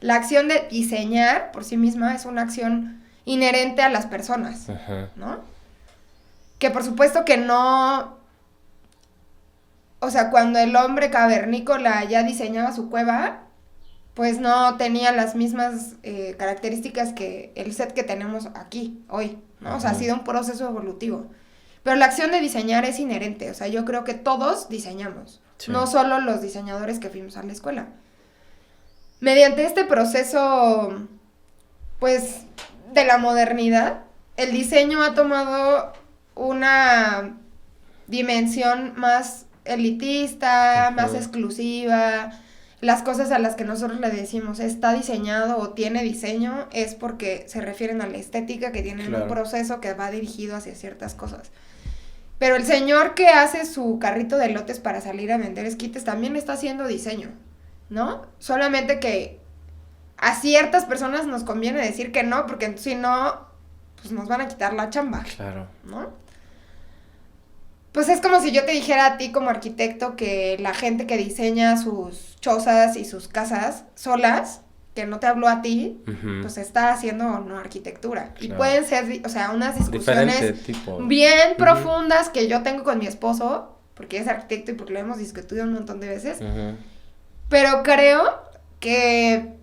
La acción de diseñar por sí misma es una acción inherente a las personas, ¿no? Que por supuesto que no o sea, cuando el hombre cavernícola ya diseñaba su cueva, pues no tenía las mismas características que el set que tenemos aquí, hoy, ¿no? O sea, ha sido un proceso evolutivo. Pero la acción de diseñar es inherente, o sea, yo creo que todos diseñamos, no solo los diseñadores que fuimos a la escuela. Mediante este proceso, pues, de la modernidad, el diseño ha tomado una dimensión más elitista, más exclusiva. Las cosas a las que nosotros le decimos está diseñado o tiene diseño es porque se refieren a la estética, que tienen un proceso que va dirigido hacia ciertas cosas. Pero el señor que hace su carrito de elotes para salir a vender esquites también está haciendo diseño, ¿no? Solamente que a ciertas personas nos conviene decir que no, porque si no, pues nos van a quitar la chamba. Claro. ¿No? Pues es como si yo te dijera a ti como arquitecto que la gente que diseña sus chozas y sus casas solas, que no te habló a ti, pues está haciendo no arquitectura. Claro. Y pueden ser, o sea, unas discusiones bien profundas que yo tengo con mi esposo, porque es arquitecto y porque lo hemos discutido un montón de veces. Pero creo que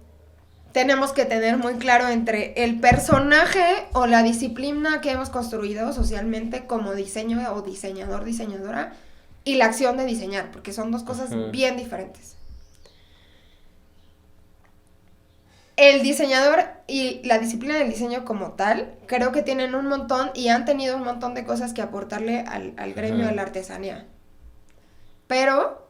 tenemos que tener muy claro entre el personaje o la disciplina que hemos construido socialmente como diseño o diseñador, diseñadora, y la acción de diseñar, porque son dos cosas bien diferentes. El diseñador y la disciplina del diseño como tal, creo que tienen un montón y han tenido un montón de cosas que aportarle al gremio de la artesanía. Pero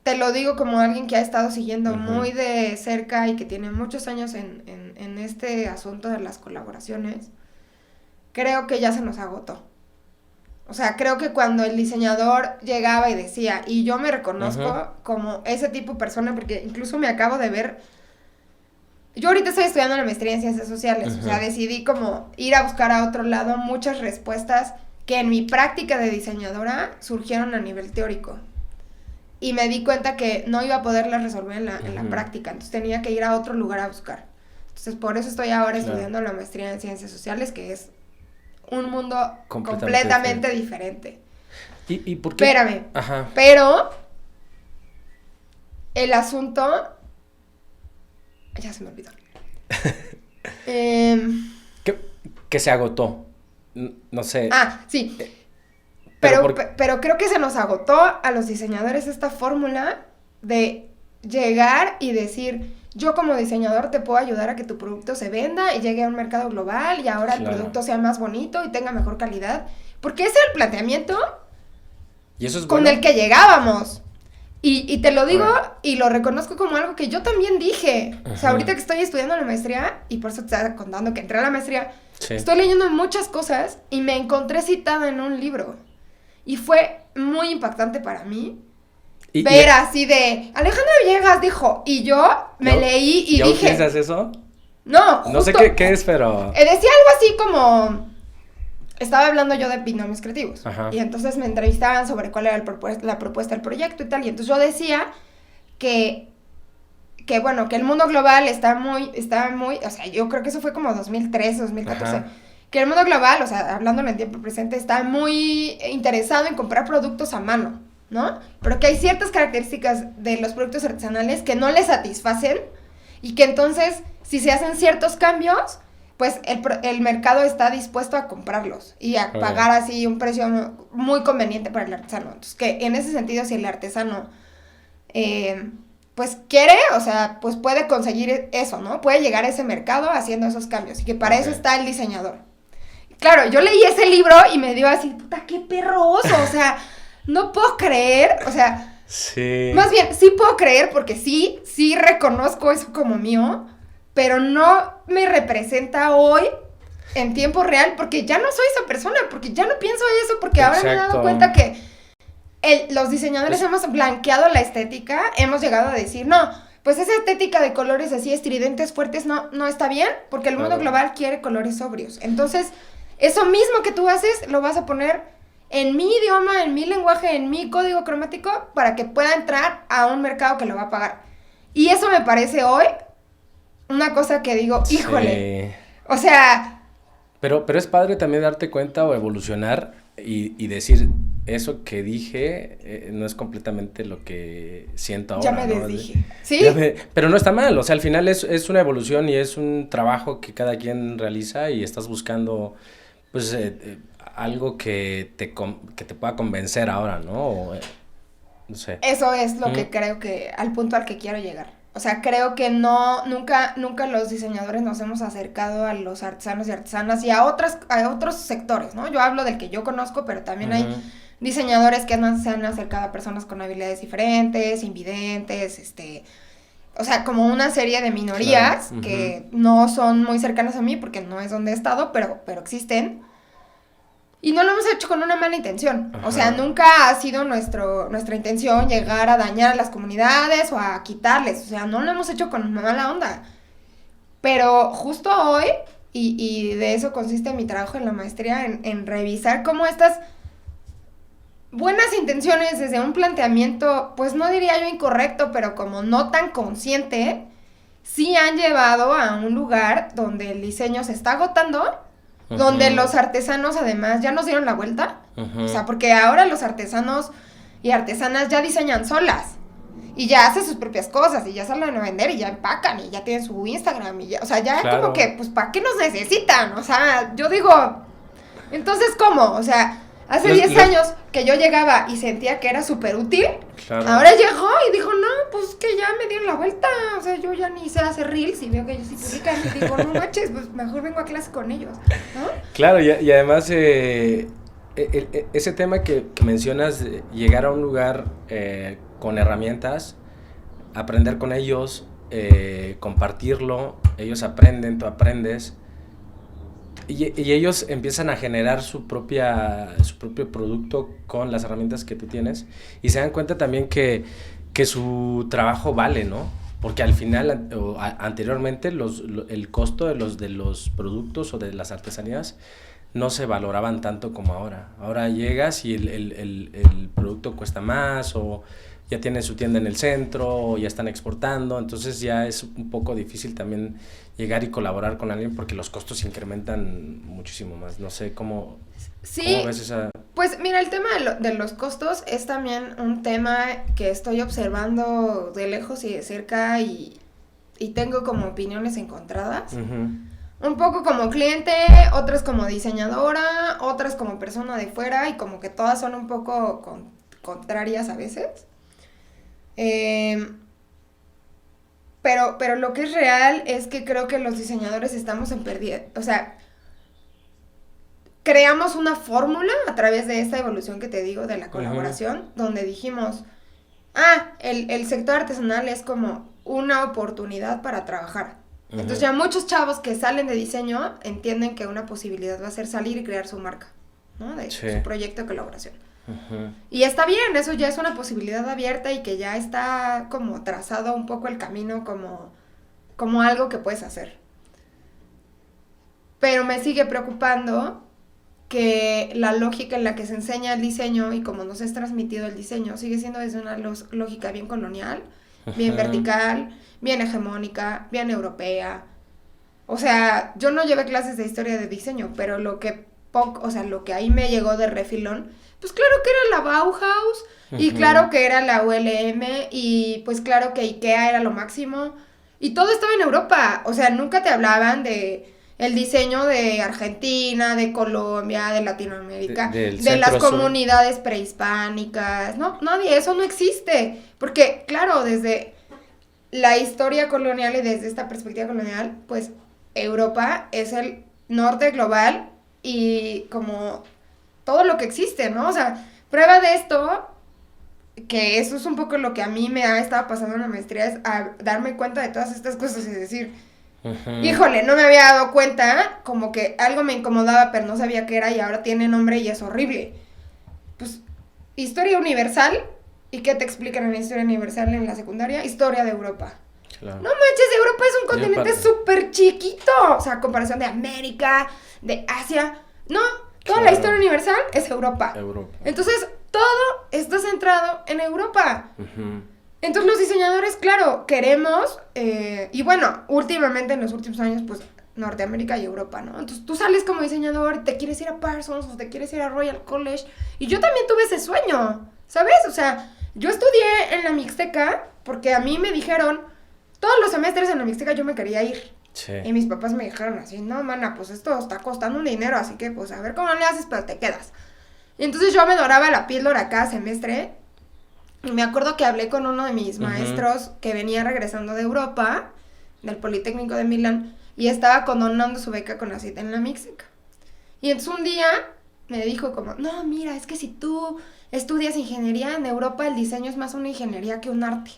te lo digo como alguien que ha estado siguiendo muy de cerca y que tiene muchos años en este asunto de las colaboraciones, creo que ya se nos agotó. O sea, creo que cuando el diseñador llegaba y decía, y yo me reconozco como ese tipo de persona, porque incluso me acabo de ver, yo ahorita estoy estudiando la maestría en Ciencias Sociales, o sea, decidí como ir a buscar a otro lado muchas respuestas que en mi práctica de diseñadora surgieron a nivel teórico. Y me di cuenta que no iba a poderlas resolver en la práctica, entonces tenía que ir a otro lugar a buscar. Entonces, por eso estoy ahora estudiando la maestría en Ciencias Sociales, que es un mundo completamente diferente. ¿Y por qué? Espérame. Pero el asunto ya se me olvidó. Que se agotó. No sé. Sí. Pero creo que se nos agotó a los diseñadores esta fórmula de llegar y decir, yo como diseñador te puedo ayudar a que tu producto se venda y llegue a un mercado global y ahora el producto sea más bonito y tenga mejor calidad. Porque ese era el planteamiento ¿Y eso es con el que llegábamos. Y te lo digo y lo reconozco como algo que yo también dije. O sea, ahorita que estoy estudiando la maestría, y por eso te estaba contando que entré a la maestría, estoy leyendo muchas cosas y me encontré citada en un libro. Y fue muy impactante para mí ver así de, Alejandra Villegas dijo, y yo me leí y dije... ¿Ya piensas eso? No, justo... No sé qué es, pero... Decía algo así como... Estaba hablando yo de binomios creativos. Y entonces me entrevistaban sobre cuál era la propuesta del proyecto y tal. Y entonces yo decía que bueno, que el mundo global está muy... O sea, yo creo que eso fue como 2013, 2014. Que el mundo global, o sea, hablando en el tiempo presente, está muy interesado en comprar productos a mano, ¿no? Pero que hay ciertas características de los productos artesanales que no les satisfacen y que entonces, si se hacen ciertos cambios, pues el mercado está dispuesto a comprarlos y a pagar así un precio muy conveniente para el artesano. Entonces, que en ese sentido, si el artesano, pues quiere, o sea, pues puede conseguir eso, ¿no? Puede llegar a ese mercado haciendo esos cambios y que para eso está el diseñador. Claro, yo leí ese libro y me dio así, puta, qué perroso, o sea, no puedo creer, o sea, más bien, sí puedo creer porque sí reconozco eso como mío, pero no me representa hoy en tiempo real porque ya no soy esa persona, porque ya no pienso eso, porque ahora me he dado cuenta que los diseñadores hemos blanqueado la estética, hemos llegado a decir, no, pues esa estética de colores así estridentes, fuertes, no está bien, porque el mundo global quiere colores sobrios, entonces... Eso mismo que tú haces, lo vas a poner en mi idioma, en mi lenguaje, en mi código cromático, para que pueda entrar a un mercado que lo va a pagar. Y eso me parece hoy una cosa que digo, híjole, o sea... Pero es padre también darte cuenta o evolucionar y decir, eso que dije no es completamente lo que siento ahora. Ya me ¿no? desdije. ¿Sí? Pero no está mal, o sea, al final es una evolución y es un trabajo que cada quien realiza y estás buscando, pues, algo que te pueda convencer ahora, ¿no? O, no sé. Eso es lo que creo que, al punto al que quiero llegar. O sea, creo que nunca los diseñadores nos hemos acercado a los artesanos y artesanas y a otros sectores, ¿no? Yo hablo del que yo conozco, pero también hay diseñadores que se han acercado a personas con habilidades diferentes, invidentes, o sea, como una serie de minorías que no son muy cercanas a mí porque no es donde he estado, pero existen. Y no lo hemos hecho con una mala intención. O sea, nunca ha sido nuestra intención llegar a dañar a las comunidades o a quitarles. O sea, no lo hemos hecho con mala onda. Pero justo hoy, y de eso consiste mi trabajo en la maestría, en revisar cómo estas buenas intenciones desde un planteamiento, pues no diría yo incorrecto, pero como no tan consciente, sí han llevado a un lugar donde el diseño se está agotando, donde los artesanos además ya nos dieron la vuelta, o sea, porque ahora los artesanos y artesanas ya diseñan solas, y ya hacen sus propias cosas, y ya salen a vender, y ya empacan, y ya tienen su Instagram, y ya, o sea, ya como que, pues, ¿para qué nos necesitan? O sea, yo digo, entonces, ¿cómo? O sea, hace 10 años que yo llegaba y sentía que era súper útil, ahora llegó y dijo, no, pues que ya me dieron la vuelta, o sea, yo ya ni sé hacer reels y veo que ellos sí publican y digo, no manches, pues mejor vengo a clase con ellos, ¿no? Claro, y además ese tema que mencionas, llegar a un lugar con herramientas, aprender con ellos, compartirlo, ellos aprenden, tú aprendes. Y ellos empiezan a generar su propio producto con las herramientas que tú tienes y se dan cuenta también que su trabajo vale, ¿no? Porque al final, anteriormente, el costo de los productos o de las artesanías no se valoraban tanto como ahora. Ahora llegas y el producto cuesta más o ya tienen su tienda en el centro o ya están exportando, entonces ya es un poco difícil también llegar y colaborar con alguien porque los costos se incrementan muchísimo más. No sé cómo ves esa... Pues mira, el tema de los costos es también un tema que estoy observando de lejos y de cerca y tengo como opiniones encontradas. Un poco como cliente, otras como diseñadora, otras como persona de fuera y como que todas son un poco contrarias a veces. Pero lo que es real es que creo que los diseñadores estamos en pérdida, o sea, creamos una fórmula a través de esta evolución que te digo de la colaboración, donde dijimos, el sector artesanal es como una oportunidad para trabajar. Entonces ya muchos chavos que salen de diseño entienden que una posibilidad va a ser salir y crear su marca, ¿no? De su proyecto de colaboración. Y está bien, eso ya es una posibilidad abierta y que ya está como trazado un poco el camino como algo que puedes hacer. Pero me sigue preocupando que la lógica en la que se enseña el diseño y como nos es transmitido el diseño sigue siendo desde una lógica bien colonial, bien vertical, bien hegemónica, bien europea. O sea, yo no llevé clases de historia de diseño, pero lo que ahí me llegó de refilón, pues claro que era la Bauhaus, y claro que era la ULM, y pues claro que IKEA era lo máximo, y todo estaba en Europa. O sea, nunca te hablaban de el diseño de Argentina, de Colombia, de Latinoamérica, de las comunidades prehispánicas, no, nadie, eso no existe, porque claro, desde la historia colonial y desde esta perspectiva colonial, pues Europa es el norte global y como todo lo que existe, ¿no? O sea, prueba de esto, que eso es un poco lo que a mí me ha estado pasando en la maestría, es a darme cuenta de todas estas cosas y decir, híjole, no me había dado cuenta, como que algo me incomodaba, pero no sabía qué era y ahora tiene nombre y es horrible. Pues, historia universal, ¿y qué te explican en historia universal en la secundaria? Historia de Europa. Claro. No manches, Europa es un continente súper chiquito, o sea, comparación de América, de Asia, no. Toda la historia universal es Europa. Entonces, todo está centrado en Europa. Entonces, los diseñadores, claro, queremos, y bueno, últimamente, en los últimos años, pues, Norteamérica y Europa, ¿no? Entonces tú sales como diseñador, te quieres ir a Parsons o te quieres ir a Royal College. Y yo también tuve ese sueño, ¿sabes? O sea, yo estudié en la Mixteca porque a mí me dijeron, todos los semestres en la Mixteca yo me quería ir. Sí. Y mis papás me dijeron así, no, mana, pues esto está costando un dinero, así que pues a ver cómo le haces, pero te quedas. Y entonces yo me doraba la píldora cada semestre. Y me acuerdo que hablé con uno de mis maestros que venía regresando de Europa, del Politécnico de Milán, y estaba condonando su beca con CONACYT en la Mixteca. Y entonces un día me dijo como, no, mira, es que si tú estudias ingeniería en Europa, el diseño es más una ingeniería que un arte.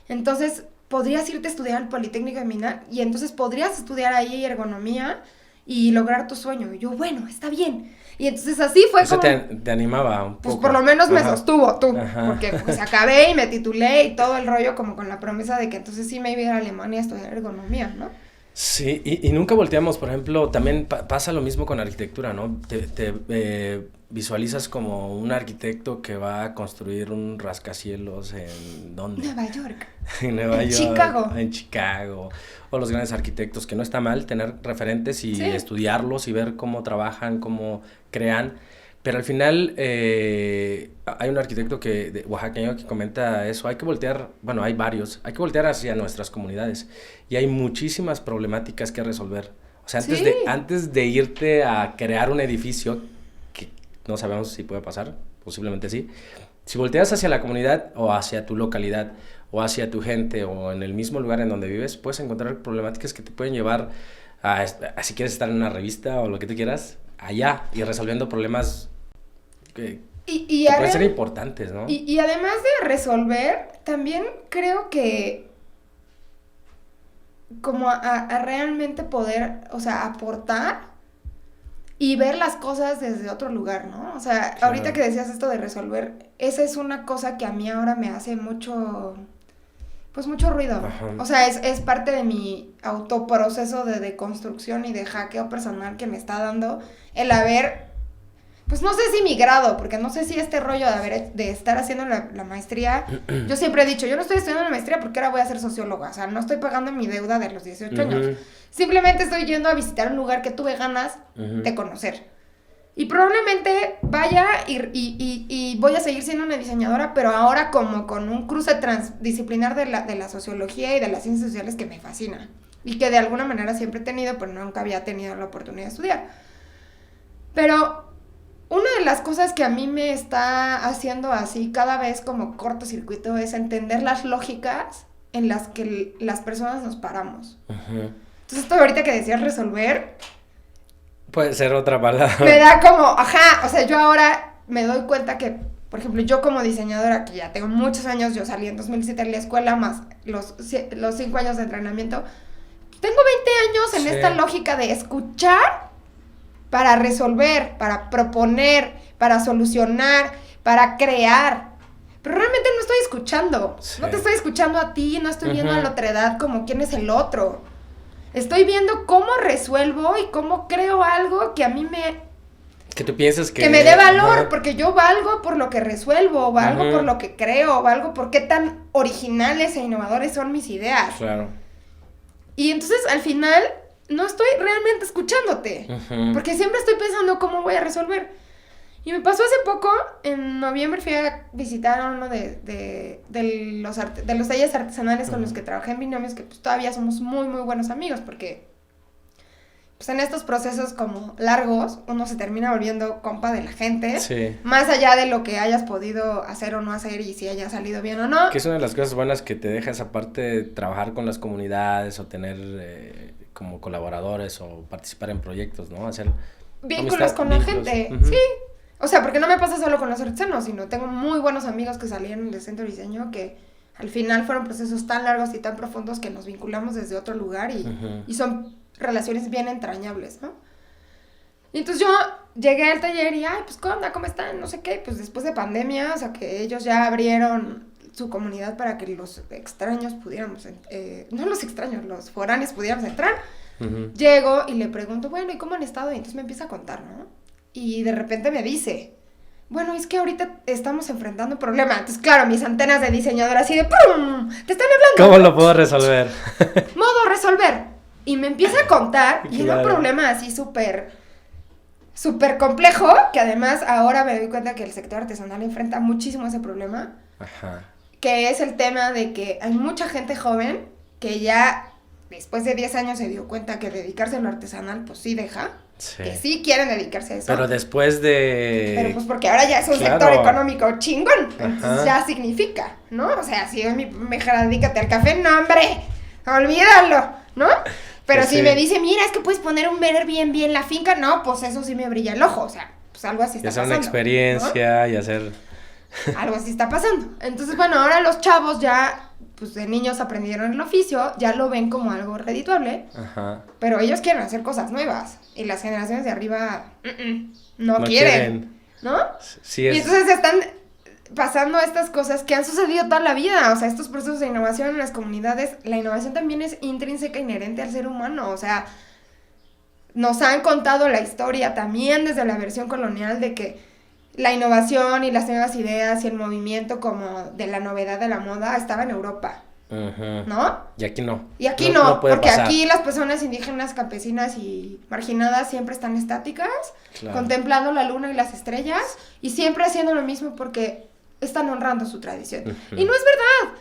Entonces podrías irte a estudiar al Politécnico de Milán y entonces podrías estudiar ahí ergonomía y lograr tu sueño. Y yo, bueno, está bien. Y entonces así fue eso como... te animaba un poco. Pues por lo menos me Ajá. sostuvo tú, Ajá. porque pues acabé y me titulé y todo el rollo como con la promesa de que entonces sí me iba a ir a Alemania a estudiar ergonomía, ¿no? Sí, y nunca volteamos, por ejemplo, también pasa lo mismo con arquitectura, ¿no? Te visualizas como un arquitecto que va a construir un rascacielos en ¿dónde? Nueva York. En Nueva York. Chicago. En Chicago. O los grandes arquitectos, que no está mal tener referentes y estudiarlos y ver cómo trabajan, cómo crean. Pero al final hay un arquitecto oaxaqueño que comenta eso, hay que voltear, bueno, hay varios, hay que voltear hacia nuestras comunidades y hay muchísimas problemáticas que resolver. O sea, antes de irte a crear un edificio, que no sabemos si puede pasar, posiblemente sí, si volteas hacia la comunidad o hacia tu localidad o hacia tu gente o en el mismo lugar en donde vives, puedes encontrar problemáticas que te pueden llevar a si quieres estar en una revista o lo que tú quieras, allá y resolviendo problemas que pueden ser importantes, ¿no? Y además de resolver, también creo que como a realmente poder, o sea, aportar y ver las cosas desde otro lugar, ¿no? O sea, claro. Ahorita que decías esto de resolver, esa es una cosa que a mí ahora me hace mucho ruido. Ajá. O sea, es parte de mi autoproceso de deconstrucción y de hackeo personal que me está dando el haber, pues no sé si migrado, porque no sé si este rollo de estar haciendo la maestría, yo siempre he dicho, yo no estoy estudiando la maestría porque ahora voy a ser socióloga, o sea, no estoy pagando mi deuda de los 18 años, simplemente estoy yendo a visitar un lugar que tuve ganas de conocer. Y probablemente vaya y voy a seguir siendo una diseñadora, pero ahora como con un cruce transdisciplinar de la sociología y de las ciencias sociales que me fascina. Y que de alguna manera siempre he tenido, pero nunca había tenido la oportunidad de estudiar. Pero una de las cosas que a mí me está haciendo así cada vez como cortocircuito es entender las lógicas en las que las personas nos paramos. Entonces esto ahorita que decías resolver... Puede ser otra palabra. Me da como, o sea, yo ahora me doy cuenta que, por ejemplo, yo como diseñadora, que ya tengo muchos años, yo salí en 2007 de la escuela, más los 5 años de entrenamiento, tengo 20 años en esta lógica de escuchar para resolver, para proponer, para solucionar, para crear. Pero realmente no estoy escuchando, no te estoy escuchando a ti, no estoy viendo a la otra edad como quién es el otro. Estoy viendo cómo resuelvo y cómo creo algo que a mí que tú piensas que me dé valor, porque yo valgo por lo que resuelvo, valgo por lo que creo, valgo por qué tan originales e innovadores son mis ideas. Claro. Y entonces, al final, no estoy realmente escuchándote, porque siempre estoy pensando cómo voy a resolver. Y me pasó hace poco, en noviembre fui a visitar a uno de los talleres artesanales con los que trabajé en binomios, que pues todavía somos muy, muy buenos amigos, porque pues en estos procesos como largos, uno se termina volviendo compa de la gente, más allá de lo que hayas podido hacer o no hacer y si haya salido bien o no. Que es una de las cosas buenas que te deja esa parte de trabajar con las comunidades o tener como colaboradores o participar en proyectos, ¿no? Hacer vínculos con la gente, sí. O sea, porque no me pasa solo con los artesanos, sino tengo muy buenos amigos que salieron del centro de diseño que al final fueron procesos tan largos y tan profundos que nos vinculamos desde otro lugar y son relaciones bien entrañables, ¿no? Y entonces yo llegué al taller y, pues, ¿qué onda? ¿Cómo están? No sé qué, pues después de pandemia, o sea, que ellos ya abrieron su comunidad para que los extraños pudiéramos, no los extraños, los foráneos pudiéramos entrar. Llego y le pregunto, bueno, ¿y cómo han estado? Y entonces me empieza a contar, ¿no? Y de repente me dice, bueno, es que ahorita estamos enfrentando un problema. Entonces, claro, mis antenas de diseñadora así de ¡pum! Te están hablando. ¿Cómo lo puedo resolver? Modo resolver. Y me empieza a contar, y era un problema así súper complejo, que además ahora me doy cuenta que el sector artesanal enfrenta muchísimo ese problema. Ajá. Que es el tema de que hay mucha gente joven que ya después de 10 años se dio cuenta que dedicarse a lo artesanal, pues sí deja. Sí. Que sí quieren dedicarse a eso. Pero después de... Pero pues porque ahora ya es un sector económico chingón. Entonces ya significa, ¿no? O sea, si mi hija dedícate al café, no, hombre, olvídalo, ¿no? Pero si me dice, mira, es que puedes poner un Airbnb en la finca, no, pues eso sí me brilla el ojo. O sea, pues algo así está pasando. Y hacer una experiencia, ¿no? Y hacer... Algo así está pasando. Entonces, bueno, ahora los chavos ya... pues de niños aprendieron el oficio, ya lo ven como algo redituable, ajá, pero ellos quieren hacer cosas nuevas, y las generaciones de arriba no quieren, ¿no? Sí es... Y entonces están pasando estas cosas que han sucedido toda la vida, o sea, estos procesos de innovación en las comunidades, la innovación también es intrínseca, inherente al ser humano, o sea, nos han contado la historia también desde la versión colonial de que la innovación y las nuevas ideas y el movimiento como de la novedad de la moda estaba en Europa, ¿no? Y aquí no. Y aquí no porque pasar. Aquí las personas indígenas, campesinas y marginadas siempre están estáticas, claro, contemplando la luna y las estrellas y siempre haciendo lo mismo porque están honrando su tradición. Y no es verdad.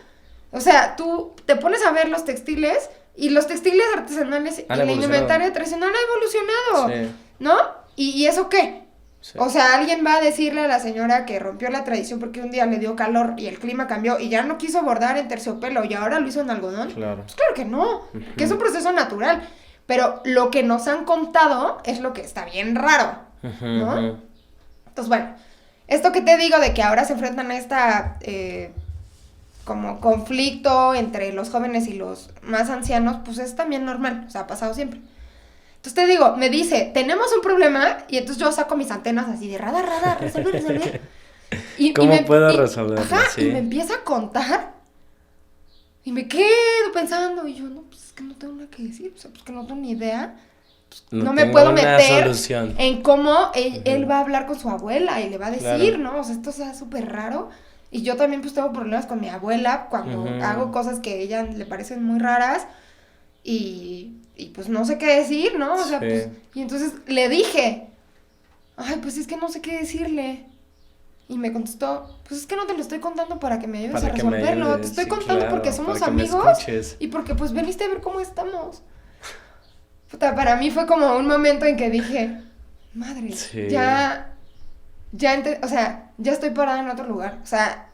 O sea, tú te pones a ver los textiles y los textiles artesanales y la indumentaria tradicional ha evolucionado, sí, ¿no? ¿Y eso qué? Sí. O sea, alguien va a decirle a la señora que rompió la tradición porque un día le dio calor y el clima cambió y ya no quiso bordar en terciopelo y ahora lo hizo en algodón. Claro. Pues claro que no, que es un proceso natural. Pero lo que nos han contado es lo que está bien raro, ¿no? Entonces, bueno, esto que te digo de que ahora se enfrentan a esta como conflicto entre los jóvenes y los más ancianos, pues es también normal, o sea, ha pasado siempre. Entonces te digo, me dice, tenemos un problema, y entonces yo saco mis antenas así de radar, resolver. ¿Cómo puedo resolverlo? Ajá, sí. Y me empieza a contar, y me quedo pensando, y yo, no, pues es que no tengo nada que decir, o sea, pues que no tengo ni idea, pues, no me puedo meter en cómo él va a hablar con su abuela, y le va a decir, claro, ¿no? O sea, esto es súper raro, y yo también pues tengo problemas con mi abuela cuando hago cosas que a ella le parecen muy raras, y pues no sé qué decir, ¿no? O sea, sí, pues, y entonces le dije, ay, pues es que no sé qué decirle. Y me contestó, pues es que no te lo estoy contando para que me ayudes a resolverlo, te estoy contando claro, porque somos amigos y porque pues veniste a ver cómo estamos. Puta, para mí fue como un momento en que dije, madre, sí, o sea, ya estoy parada en otro lugar. O sea,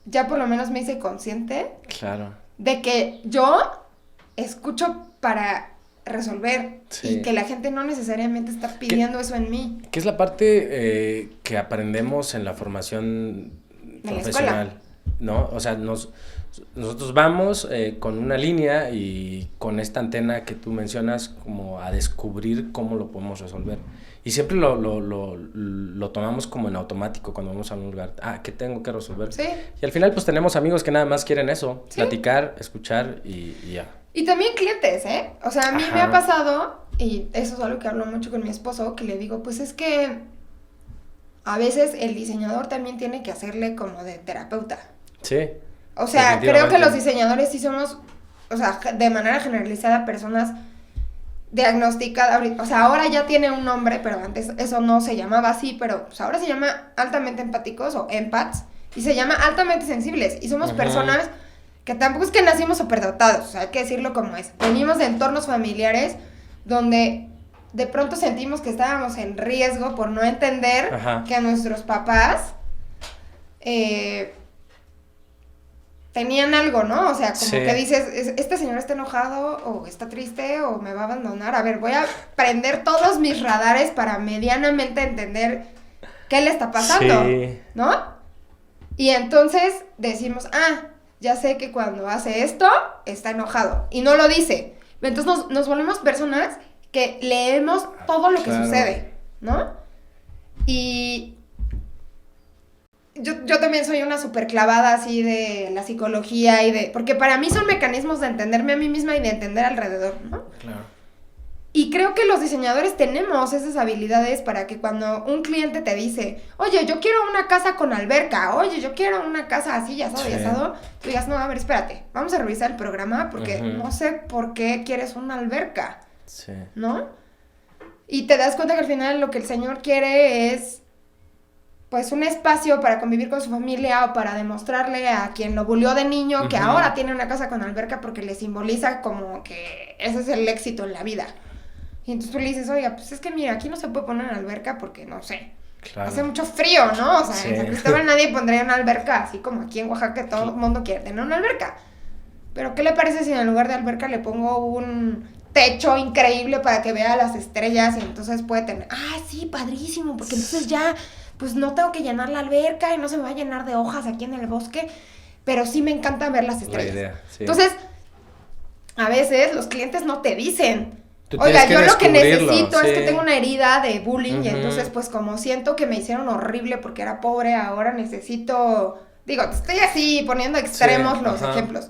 ya por lo menos me hice consciente, claro, de que yo escucho para resolver, sí, y que la gente no necesariamente está pidiendo eso en mí. Que es la parte que aprendemos en la formación profesional, ¿no? O sea, nosotros vamos con una línea y con esta antena que tú mencionas como a descubrir cómo lo podemos resolver. Y siempre lo tomamos como en automático cuando vamos a un lugar. Ah, ¿qué tengo que resolver? Sí. Y al final pues tenemos amigos que nada más quieren eso, ¿sí?, platicar, escuchar y ya. Y también clientes, ¿eh? O sea, a mí me ha pasado, y eso es algo que hablo mucho con mi esposo, que le digo, pues es que a veces el diseñador también tiene que hacerle como de terapeuta. Sí. O sea, creo que los diseñadores sí somos, o sea, de manera generalizada, personas diagnosticadas. O sea, ahora ya tiene un nombre, pero antes eso no se llamaba así, pero pues ahora se llama altamente empáticos o empaths, y se llama altamente sensibles, y somos personas que tampoco es que nacimos superdotados, o sea, hay que decirlo como es. Venimos de entornos familiares donde de pronto sentimos que estábamos en riesgo por no entender que nuestros papás tenían algo, ¿no? O sea, como que dices, este señor está enojado o está triste o me va a abandonar. A ver, voy a prender todos mis radares para medianamente entender qué le está pasando, ¿no? Y entonces decimos, ya sé que cuando hace esto, está enojado. Y no lo dice. Entonces nos volvemos personas que leemos todo lo que sucede, ¿no? Y yo también soy una súper clavada así de la psicología y de... Porque para mí son mecanismos de entenderme a mí misma y de entender alrededor, ¿no? Claro. Y creo que los diseñadores tenemos esas habilidades para que cuando un cliente te dice, oye, yo quiero una casa con alberca, oye, yo quiero una casa así, ya asado, ya asado, tú digas, no, a ver, espérate, vamos a revisar el programa porque no sé por qué quieres una alberca, ¿no? Y te das cuenta que al final lo que el señor quiere es, pues, un espacio para convivir con su familia o para demostrarle a quien lo bulió de niño que ahora tiene una casa con alberca porque le simboliza como que ese es el éxito en la vida. Y entonces tú le dices, oiga, pues es que mira, aquí no se puede poner una alberca porque, no sé, hace mucho frío, ¿no? O sea, en San Cristóbal nadie pondría una alberca, así como aquí en Oaxaca todo el mundo quiere tener una alberca. Pero ¿qué le parece si en lugar de alberca le pongo un techo increíble para que vea las estrellas y entonces puede tener, sí, padrísimo, porque entonces ya, pues no tengo que llenar la alberca y no se me va a llenar de hojas aquí en el bosque, pero sí me encanta ver las estrellas. La idea, sí. Entonces, a veces los clientes no te dicen, oiga, yo lo que necesito es que tengo una herida de bullying y entonces pues como siento que me hicieron horrible porque era pobre, ahora necesito, digo, estoy así poniendo extremos los ejemplos.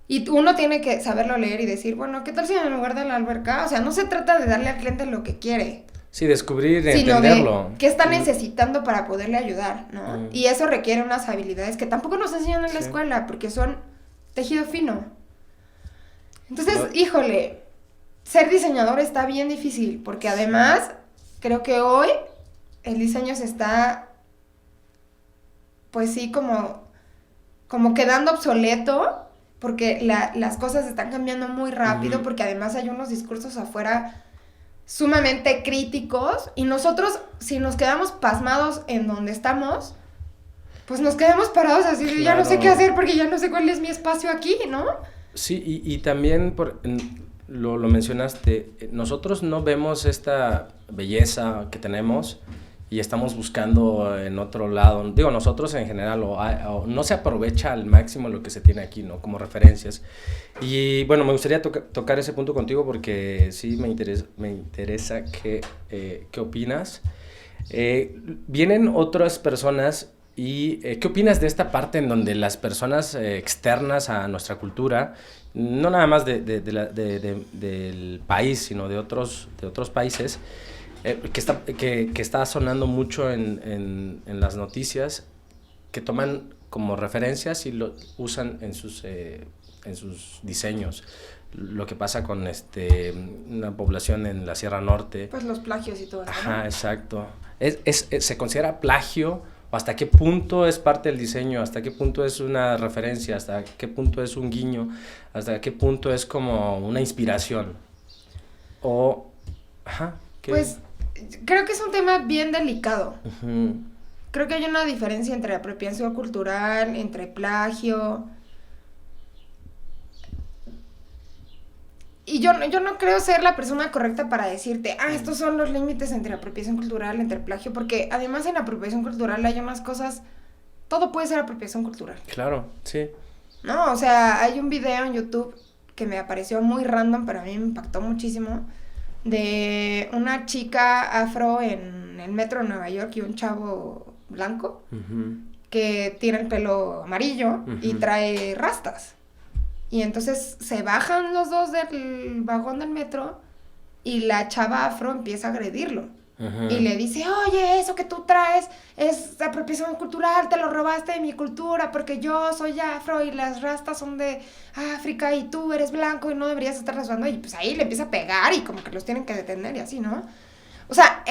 Y uno tiene que saberlo leer y decir, bueno, ¿qué tal si en lugar de la alberca? O sea, no se trata de darle al cliente lo que quiere. Sí, descubrir, entenderlo. De qué está necesitando para poderle ayudar, ¿no? Y eso requiere unas habilidades que tampoco nos enseñan en la escuela porque son tejido fino. Entonces, híjole, ser diseñador está bien difícil, porque además creo que hoy el diseño se está, pues sí, como quedando obsoleto, porque las cosas están cambiando muy rápido, porque además hay unos discursos afuera sumamente críticos, y nosotros, si nos quedamos pasmados en donde estamos, pues nos quedamos parados así, claro. Ya no sé qué hacer porque ya no sé cuál es mi espacio aquí, ¿no? Sí, y también lo mencionaste, nosotros no vemos esta belleza que tenemos y estamos buscando en otro lado, digo nosotros en general, o no se aprovecha al máximo lo que se tiene aquí, ¿no? Como referencias. Y bueno, me gustaría tocar ese punto contigo porque sí me interesa qué opinas. Vienen otras personas y ¿qué opinas de esta parte en donde las personas externas a nuestra cultura, no nada más del país, sino de otros países, que está sonando mucho en las noticias, que toman como referencias y lo usan en sus diseños? Lo que pasa con una población en la Sierra Norte. Pues los plagios y todo eso, ¿no? Ajá, exacto. ¿Se considera plagio? ¿O hasta qué punto es parte del diseño? ¿Hasta qué punto es una referencia? ¿Hasta qué punto es un guiño? ¿Hasta qué punto es como una inspiración? Pues creo que es un tema bien delicado. Creo que hay una diferencia entre apropiación cultural, entre plagio. Y yo no creo ser la persona correcta para decirte, estos son los límites entre apropiación cultural, entre plagio, porque además en apropiación cultural hay unas cosas, todo puede ser apropiación cultural. Claro, sí. No, o sea, hay un video en YouTube que me apareció muy random, pero a mí me impactó muchísimo, de una chica afro en el metro de Nueva York y un chavo blanco que tiene el pelo amarillo y trae rastas. Y entonces se bajan los dos del vagón del metro y la chava afro empieza a agredirlo. Y le dice, oye, eso que tú traes es apropiación cultural, te lo robaste de mi cultura porque yo soy afro y las rastas son de África y tú eres blanco y no deberías estar rasgando. Y pues ahí le empieza a pegar y como que los tienen que detener y así, ¿no? O sea,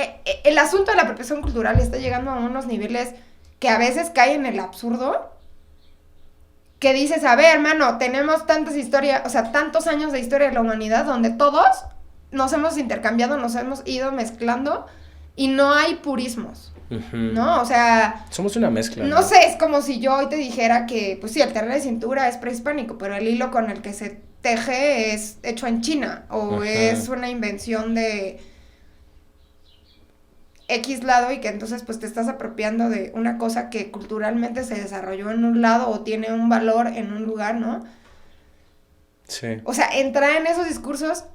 el asunto de la apropiación cultural está llegando a unos niveles que a veces cae en el absurdo. Que dices, a ver, hermano, tenemos tantas historias, o sea, tantos años de historia de la humanidad donde todos nos hemos intercambiado, nos hemos ido mezclando y no hay purismos, ¿no? O sea... Somos una mezcla. No sé, es como si yo hoy te dijera que, pues sí, el terno de cintura es prehispánico, pero el hilo con el que se teje es hecho en China o es una invención de X lado y que entonces pues te estás apropiando de una cosa que culturalmente se desarrolló en un lado o tiene un valor en un lugar, ¿no? Sí. O sea, entrar en esos discursos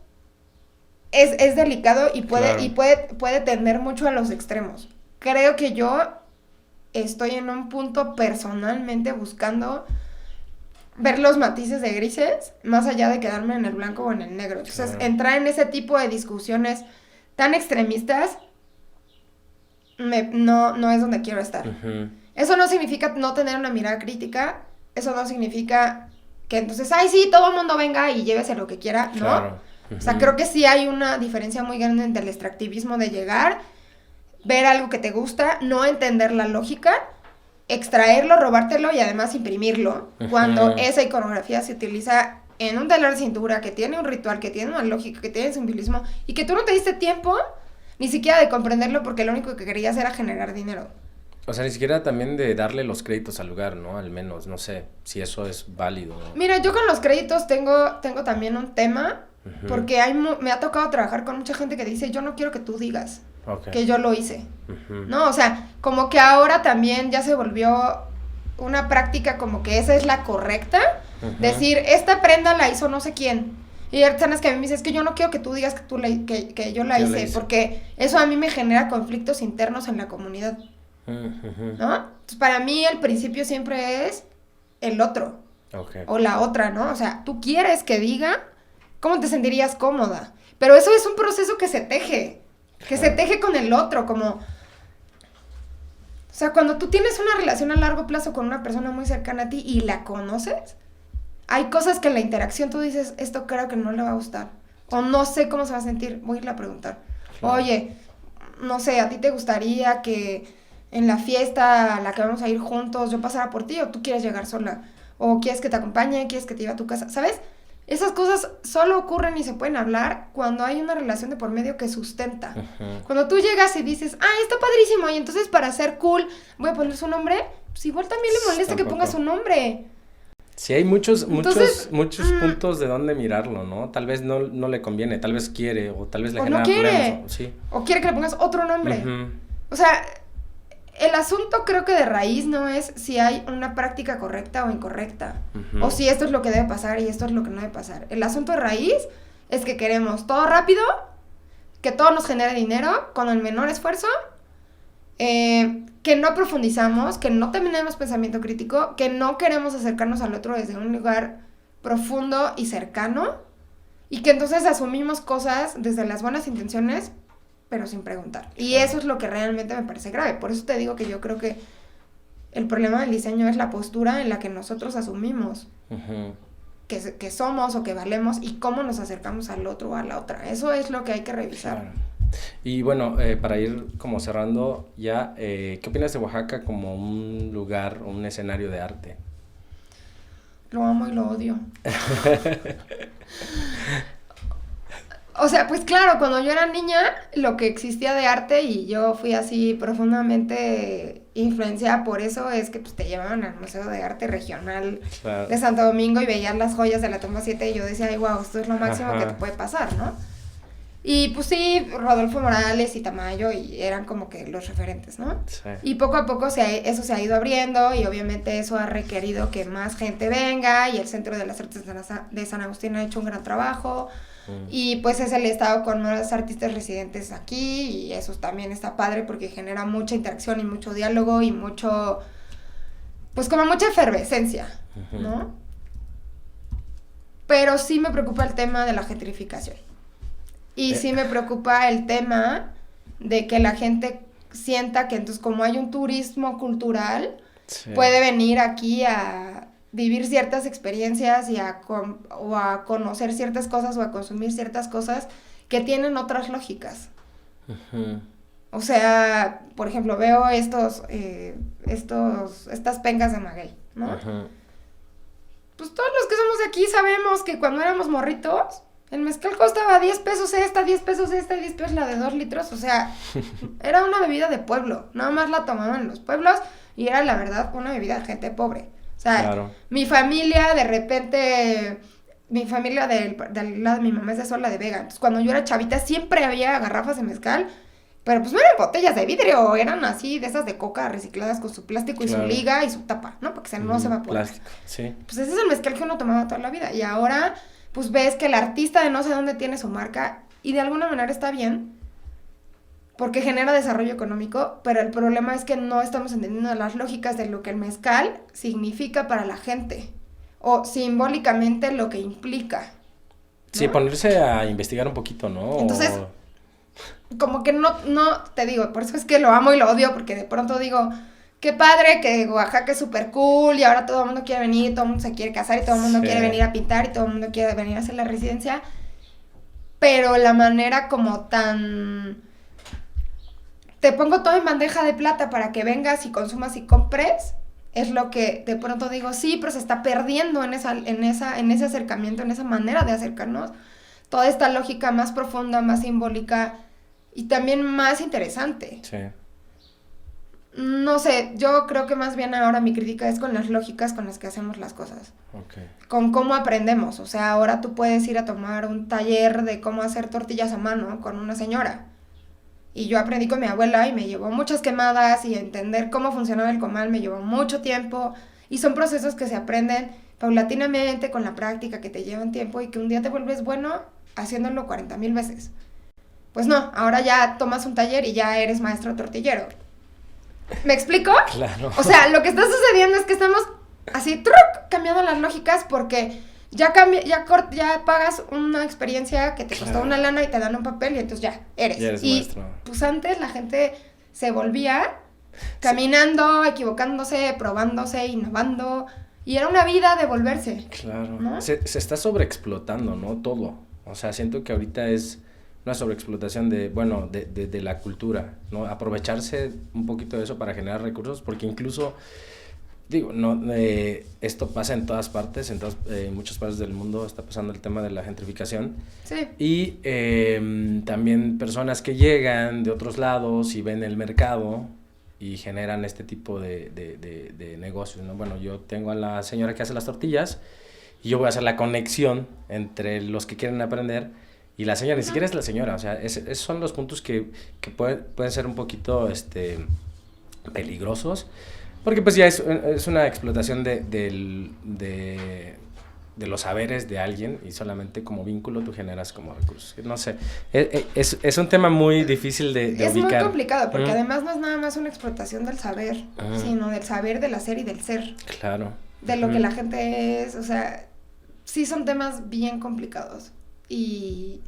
es delicado y puede tender mucho a los extremos. Creo que yo estoy en un punto personalmente buscando ver los matices de grises, más allá de quedarme en el blanco o en el negro. Entonces, entrar en ese tipo de discusiones tan extremistas, no es donde quiero estar. Eso no significa no tener una mirada crítica, eso no significa que entonces, ay, sí, todo el mundo venga y llévese lo que quiera, ¿no? Claro. O sea, creo que sí hay una diferencia muy grande entre el extractivismo de llegar, ver algo que te gusta, no entender la lógica, extraerlo, robártelo y además imprimirlo, cuando esa iconografía se utiliza en un telar de cintura, que tiene un ritual, que tiene una lógica, que tiene simbolismo, y que tú no te diste tiempo ni siquiera de comprenderlo porque lo único que querías era generar dinero. O sea, ni siquiera también de darle los créditos al lugar, ¿no? Al menos, no sé si eso es válido. Mira, yo con los créditos tengo también un tema, porque me ha tocado trabajar con mucha gente que dice, yo no quiero que tú digas que yo lo hice, ¿no? O sea, como que ahora también ya se volvió una práctica como que esa es la correcta, decir, esta prenda la hizo no sé quién. Y hay personas que a mí me dicen, es que yo no quiero que tú digas que yo la hice, porque eso a mí me genera conflictos internos en la comunidad, ¿no? Entonces, para mí el principio siempre es el otro, o la otra, ¿no? O sea, tú quieres que diga cómo te sentirías cómoda, pero eso es un proceso que se teje con el otro, como... O sea, cuando tú tienes una relación a largo plazo con una persona muy cercana a ti y la conoces, hay cosas que en la interacción tú dices, esto creo que no le va a gustar. O no sé cómo se va a sentir. Voy a irle a preguntar. Claro. Oye, no sé, ¿a ti te gustaría que en la fiesta a la que vamos a ir juntos yo pasara por ti o tú quieres llegar sola? ¿O quieres que te acompañe? ¿Quieres que te lleve a tu casa? ¿Sabes? Esas cosas solo ocurren y se pueden hablar cuando hay una relación de por medio que sustenta. Cuando tú llegas y dices, está padrísimo, y entonces para ser cool voy a poner su nombre, pues igual también le molesta que ponga su nombre. Sí, hay muchos puntos de dónde mirarlo, ¿no? Tal vez no le conviene, tal vez quiere, o tal vez le genera problemas. Sí. O quiere que le pongas otro nombre. O sea, el asunto creo que de raíz no es si hay una práctica correcta o incorrecta, o si esto es lo que debe pasar y esto es lo que no debe pasar. El asunto de raíz es que queremos todo rápido, que todo nos genere dinero con el menor esfuerzo, que no profundizamos, que no tenemos pensamiento crítico, que no queremos acercarnos al otro desde un lugar profundo y cercano, y que entonces asumimos cosas desde las buenas intenciones, pero sin preguntar. Y eso es lo que realmente me parece grave. Por eso te digo que yo creo que el problema del diseño es la postura en la que nosotros asumimos que somos o que valemos y cómo nos acercamos al otro o a la otra. Eso es lo que hay que revisar. Claro. Y bueno, para ir como cerrando ya, ¿qué opinas de Oaxaca como un lugar, un escenario de arte? Lo amo y lo odio. O sea, pues claro, cuando yo era niña, lo que existía de arte y yo fui así profundamente influenciada por eso es que pues te llevaban al Museo de Arte Regional de Santo Domingo y veías las joyas de la Tumba 7 y yo decía, ay, wow, esto es lo máximo que te puede pasar, ¿no? Y pues sí, Rodolfo Morales y Tamayo y eran como que los referentes, ¿no? Sí. Y poco a poco eso se ha ido abriendo y obviamente eso ha requerido que más gente venga y el Centro de las Artes de San Agustín ha hecho un gran trabajo. Y pues es el estado con más artistas residentes aquí y eso también está padre porque genera mucha interacción y mucho diálogo y mucho, pues como mucha efervescencia, ¿no? Pero sí me preocupa el tema de la gentrificación y sí me preocupa el tema de que la gente sienta que entonces como hay un turismo cultural, puede venir aquí a vivir ciertas experiencias y o a conocer ciertas cosas o a consumir ciertas cosas que tienen otras lógicas. O sea, por ejemplo, veo estas pengas de maguey, ¿no? Pues todos los que somos de aquí sabemos que cuando éramos morritos, el mezcal costaba 10 pesos esta, 10 pesos esta y 10 pesos la de 2 litros. O sea, era una bebida de pueblo, nada más la tomaban en los pueblos y era la verdad una bebida de gente pobre. O sea, mi familia de repente, mi familia del lado de mi mamá es de Sola de Vega. Entonces, cuando yo era chavita siempre había garrafas de mezcal, pero pues no eran botellas de vidrio, eran así de esas de coca recicladas con su plástico y su liga y su tapa, ¿no? Porque no se evapora. Plástico, sí. Pues ese es el mezcal que uno tomaba toda la vida. Y ahora, pues ves que el artista de no sé dónde tiene su marca y de alguna manera está bien, porque genera desarrollo económico, pero el problema es que no estamos entendiendo las lógicas de lo que el mezcal significa para la gente. o simbólicamente lo que implica, ¿no? Sí, ponerse a investigar un poquito, ¿no? Entonces, como que no, te digo, por eso es que lo amo y lo odio, porque de pronto digo, qué padre que Oaxaca es súper cool y ahora todo el mundo quiere venir, todo el mundo se quiere casar y todo el mundo quiere venir a pintar y todo el mundo quiere venir a hacer la residencia, pero la manera como tan... Te pongo todo en bandeja de plata para que vengas y consumas y compres, es lo que de pronto digo, sí, pero se está perdiendo en ese acercamiento, en esa manera de acercarnos, toda esta lógica más profunda, más simbólica y también más interesante. Sí. No sé, yo creo que más bien ahora mi crítica es con las lógicas con las que hacemos las cosas. Okay. Con cómo aprendemos. O sea, ahora tú puedes ir a tomar un taller de cómo hacer tortillas a mano con una señora. Y yo aprendí con mi abuela y me llevó muchas quemadas y entender cómo funcionaba el comal me llevó mucho tiempo. Y son procesos que se aprenden paulatinamente con la práctica, que te llevan tiempo y que un día te vuelves bueno haciéndolo 40,000 veces. Pues no, ahora ya tomas un taller y ya eres maestro tortillero. ¿Me explico? Claro. O sea, lo que está sucediendo es que estamos así, cambiando las lógicas porque ya pagas una experiencia que te costó una lana y te dan un papel y entonces ya eres maestro. Pues antes la gente se volvía caminando, equivocándose, probándose, innovando y era una vida de volverse. Claro. ¿No? Se está sobreexplotando, ¿no? Todo. O sea, siento que ahorita es una sobreexplotación de la cultura, ¿no? Aprovecharse un poquito de eso para generar recursos, porque incluso, digo, esto pasa en todas partes, en muchas partes del mundo está pasando el tema de la gentrificación. Sí. Y también personas que llegan de otros lados y ven el mercado y generan este tipo de negocios, ¿no? Bueno, yo tengo a la señora que hace las tortillas y yo voy a hacer la conexión entre los que quieren aprender y la señora, ni siquiera es la señora, o sea, esos son los puntos que pueden ser un poquito peligrosos, porque pues ya es una explotación de los saberes de alguien y solamente como vínculo tú generas como recursos. No sé, es un tema muy difícil de es ubicar. Es muy complicado, porque además no es nada más una explotación del saber, sino del saber, del hacer y del ser. Claro. De lo que la gente es, o sea, sí son temas bien complicados. Y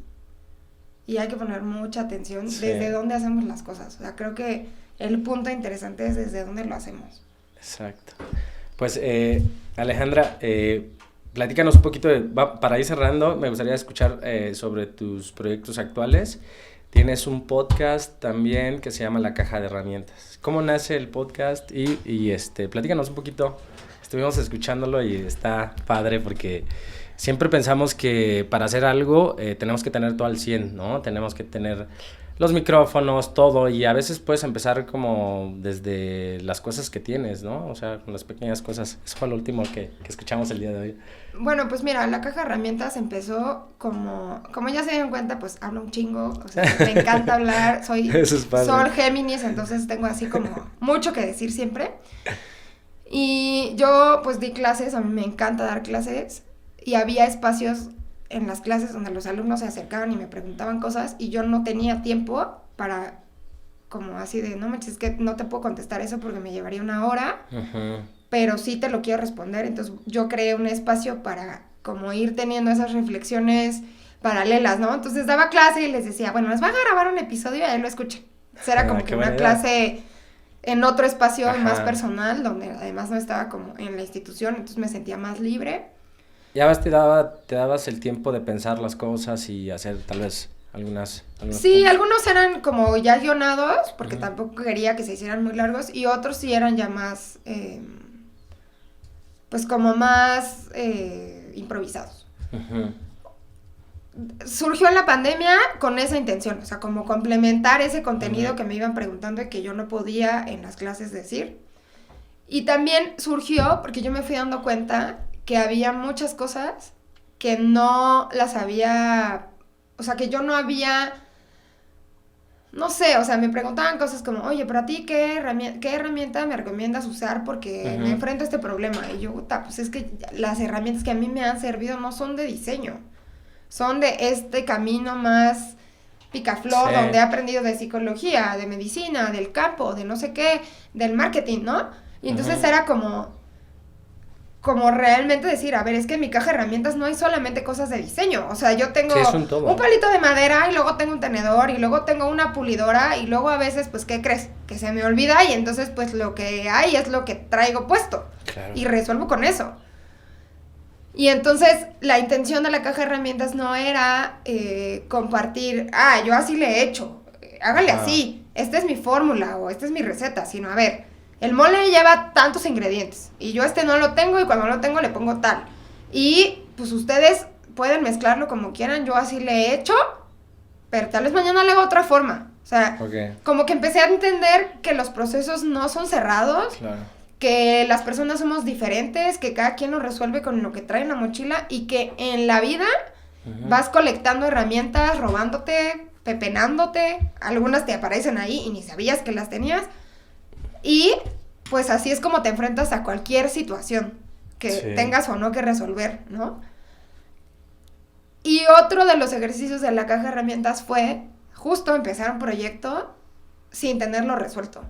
hay que poner mucha atención desde dónde hacemos las cosas. O sea, creo que el punto interesante es desde dónde lo hacemos. Exacto. Pues, Alejandra, platícanos un poquito, para ir cerrando, me gustaría escuchar sobre tus proyectos actuales. Tienes un podcast también que se llama La Caja de Herramientas. ¿Cómo nace el podcast? Y platícanos un poquito. Estuvimos escuchándolo y está padre porque siempre pensamos que para hacer algo tenemos que tener todo al 100, ¿no? Tenemos que tener los micrófonos, todo, y a veces puedes empezar como desde las cosas que tienes, ¿no? O sea, con las pequeñas cosas. Eso fue lo último que escuchamos el día de hoy. Bueno, pues mira, La Caja de Herramientas empezó como ya se dieron cuenta, pues hablo un chingo, o sea, me encanta hablar, soy Sol Géminis, entonces tengo así como mucho que decir siempre. Y yo pues di clases, a mí me encanta dar clases, y había espacios en las clases donde los alumnos se acercaban y me preguntaban cosas y yo no tenía tiempo para como así de, no manches, es que no te puedo contestar eso porque me llevaría una hora, pero sí te lo quiero responder. Entonces yo creé un espacio para como ir teniendo esas reflexiones paralelas, ¿no? Entonces daba clase y les decía, bueno, les voy a grabar un episodio y ahí lo escuchen. Era como que una clase en otro espacio más personal, donde además no estaba como en la institución, entonces me sentía más libre. Ya ves, te dabas el tiempo de pensar las cosas y hacer tal vez algunas sí, puntos. algunos eran como ya guionados, porque tampoco quería que se hicieran muy largos, y otros sí eran ya más, pues como más improvisados. Surgió en la pandemia con esa intención, o sea, como complementar ese contenido que me iban preguntando y que yo no podía en las clases decir. Y también surgió porque yo me fui dando cuenta que había muchas cosas que no las había, o sea, que yo no había, no sé, o sea, me preguntaban cosas como, oye, pero a ti, ¿qué herramienta me recomiendas usar? Porque me enfrento a este problema. Y yo, pues es que las herramientas que a mí me han servido no son de diseño, son de este camino más picaflor, donde he aprendido de psicología, de medicina, del campo, de no sé qué, del marketing, ¿no? Y entonces era como, como realmente decir, a ver, es que en mi caja de herramientas no hay solamente cosas de diseño. O sea, yo tengo un palito de madera y luego tengo un tenedor y luego tengo una pulidora y luego a veces, pues, ¿qué crees? Que se me olvida y entonces, pues, lo que hay es lo que traigo puesto. Claro. Y resuelvo con eso. Y entonces, la intención de la caja de herramientas no era compartir, yo así le he hecho, hágale así, esta es mi fórmula o esta es mi receta, sino, a ver, el mole lleva tantos ingredientes y yo no lo tengo y cuando lo tengo le pongo tal. Y pues ustedes pueden mezclarlo como quieran, yo así le he hecho, pero tal vez mañana le hago otra forma. O sea, como que empecé a entender que los procesos no son cerrados, que las personas somos diferentes, que cada quien lo resuelve con lo que trae en la mochila y que en la vida vas colectando herramientas, robándote, pepenándote, algunas te aparecen ahí y ni sabías que las tenías. Y pues así es como te enfrentas a cualquier situación que tengas o no que resolver, ¿no? Y otro de los ejercicios de la caja de herramientas fue justo empezar un proyecto sin tenerlo resuelto.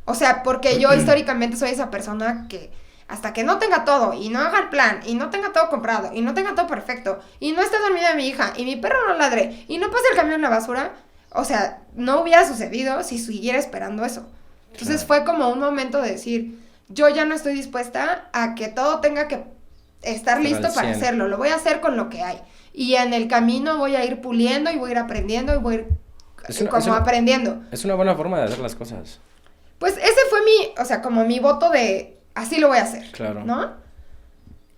O sea, porque yo históricamente soy esa persona que hasta que no tenga todo y no haga el plan y no tenga todo comprado y no tenga todo perfecto y no esté dormida mi hija y mi perro no ladre y no pase el camión en la basura, o sea, no hubiera sucedido si siguiera esperando eso. Entonces fue como un momento de decir, yo ya no estoy dispuesta a que todo tenga que estar listo para hacerlo, lo voy a hacer con lo que hay. Y en el camino voy a ir puliendo y voy a ir aprendiendo y voy a ir aprendiendo. Es una buena forma de hacer las cosas. Pues ese fue como mi voto de, así lo voy a hacer, ¿no?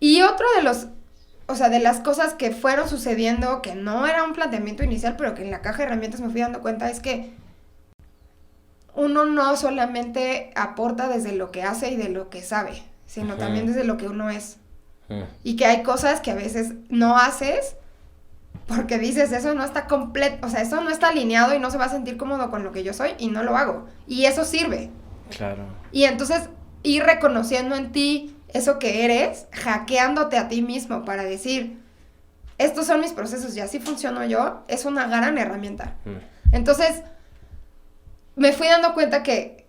Y otro de las cosas que fueron sucediendo, que no era un planteamiento inicial, pero que en la caja de herramientas me fui dando cuenta, es que uno no solamente aporta desde lo que hace y de lo que sabe, sino también desde lo que uno es. Y que hay cosas que a veces no haces porque dices, eso no está completo, o sea, eso no está alineado y no se va a sentir cómodo con lo que yo soy y no lo hago. Y eso sirve. Claro. Y entonces ir reconociendo en ti eso que eres, hackeándote a ti mismo para decir, estos son mis procesos y así funciono yo, es una gran herramienta. Entonces me fui dando cuenta que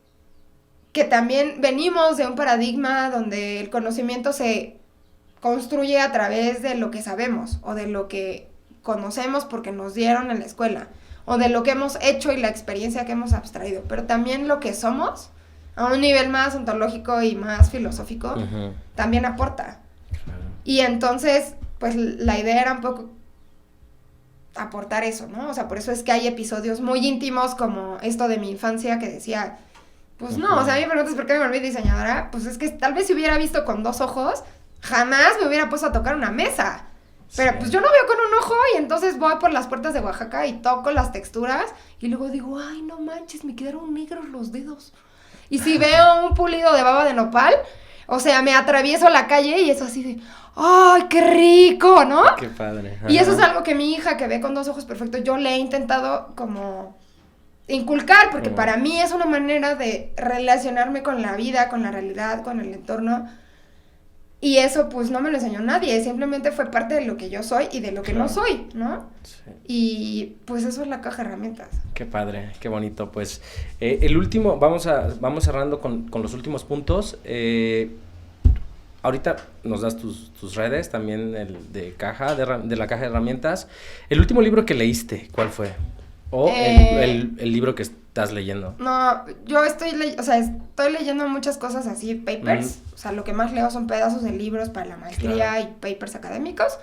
también venimos de un paradigma donde el conocimiento se construye a través de lo que sabemos o de lo que conocemos porque nos dieron en la escuela o de lo que hemos hecho y la experiencia que hemos abstraído, pero también lo que somos a un nivel más ontológico y más filosófico también aporta. Y entonces pues la idea era un poco aportar eso, ¿no? O sea, por eso es que hay episodios muy íntimos como esto de mi infancia que decía, pues no, o sea, a mí me preguntas por qué me volví diseñadora, pues es que tal vez si hubiera visto con 2 ojos, jamás me hubiera puesto a tocar una mesa. Pero pues yo no veo con un ojo y entonces voy por las puertas de Oaxaca y toco las texturas y luego digo, ay, no manches, me quedaron negros los dedos. Y si veo un pulido de baba de nopal, o sea, me atravieso la calle y es así de, ¡ay, qué rico!, ¿no? Qué padre. Y eso es algo que mi hija, que ve con 2 ojos perfectos, yo le he intentado como inculcar, porque para mí es una manera de relacionarme con la vida, con la realidad, con el entorno. Y eso pues no me lo enseñó nadie, simplemente fue parte de lo que yo soy y de lo que no soy, ¿no? Sí. Y pues eso es la caja de herramientas. Qué padre, qué bonito. Pues el último, vamos cerrando con los últimos puntos. Ahorita nos das tus redes, también el de la caja de herramientas. El último libro que leíste, ¿cuál fue? ¿O el libro que estás leyendo? No, yo estoy leyendo muchas cosas así, papers. O sea, lo que más leo son pedazos de libros para la maestría y papers académicos.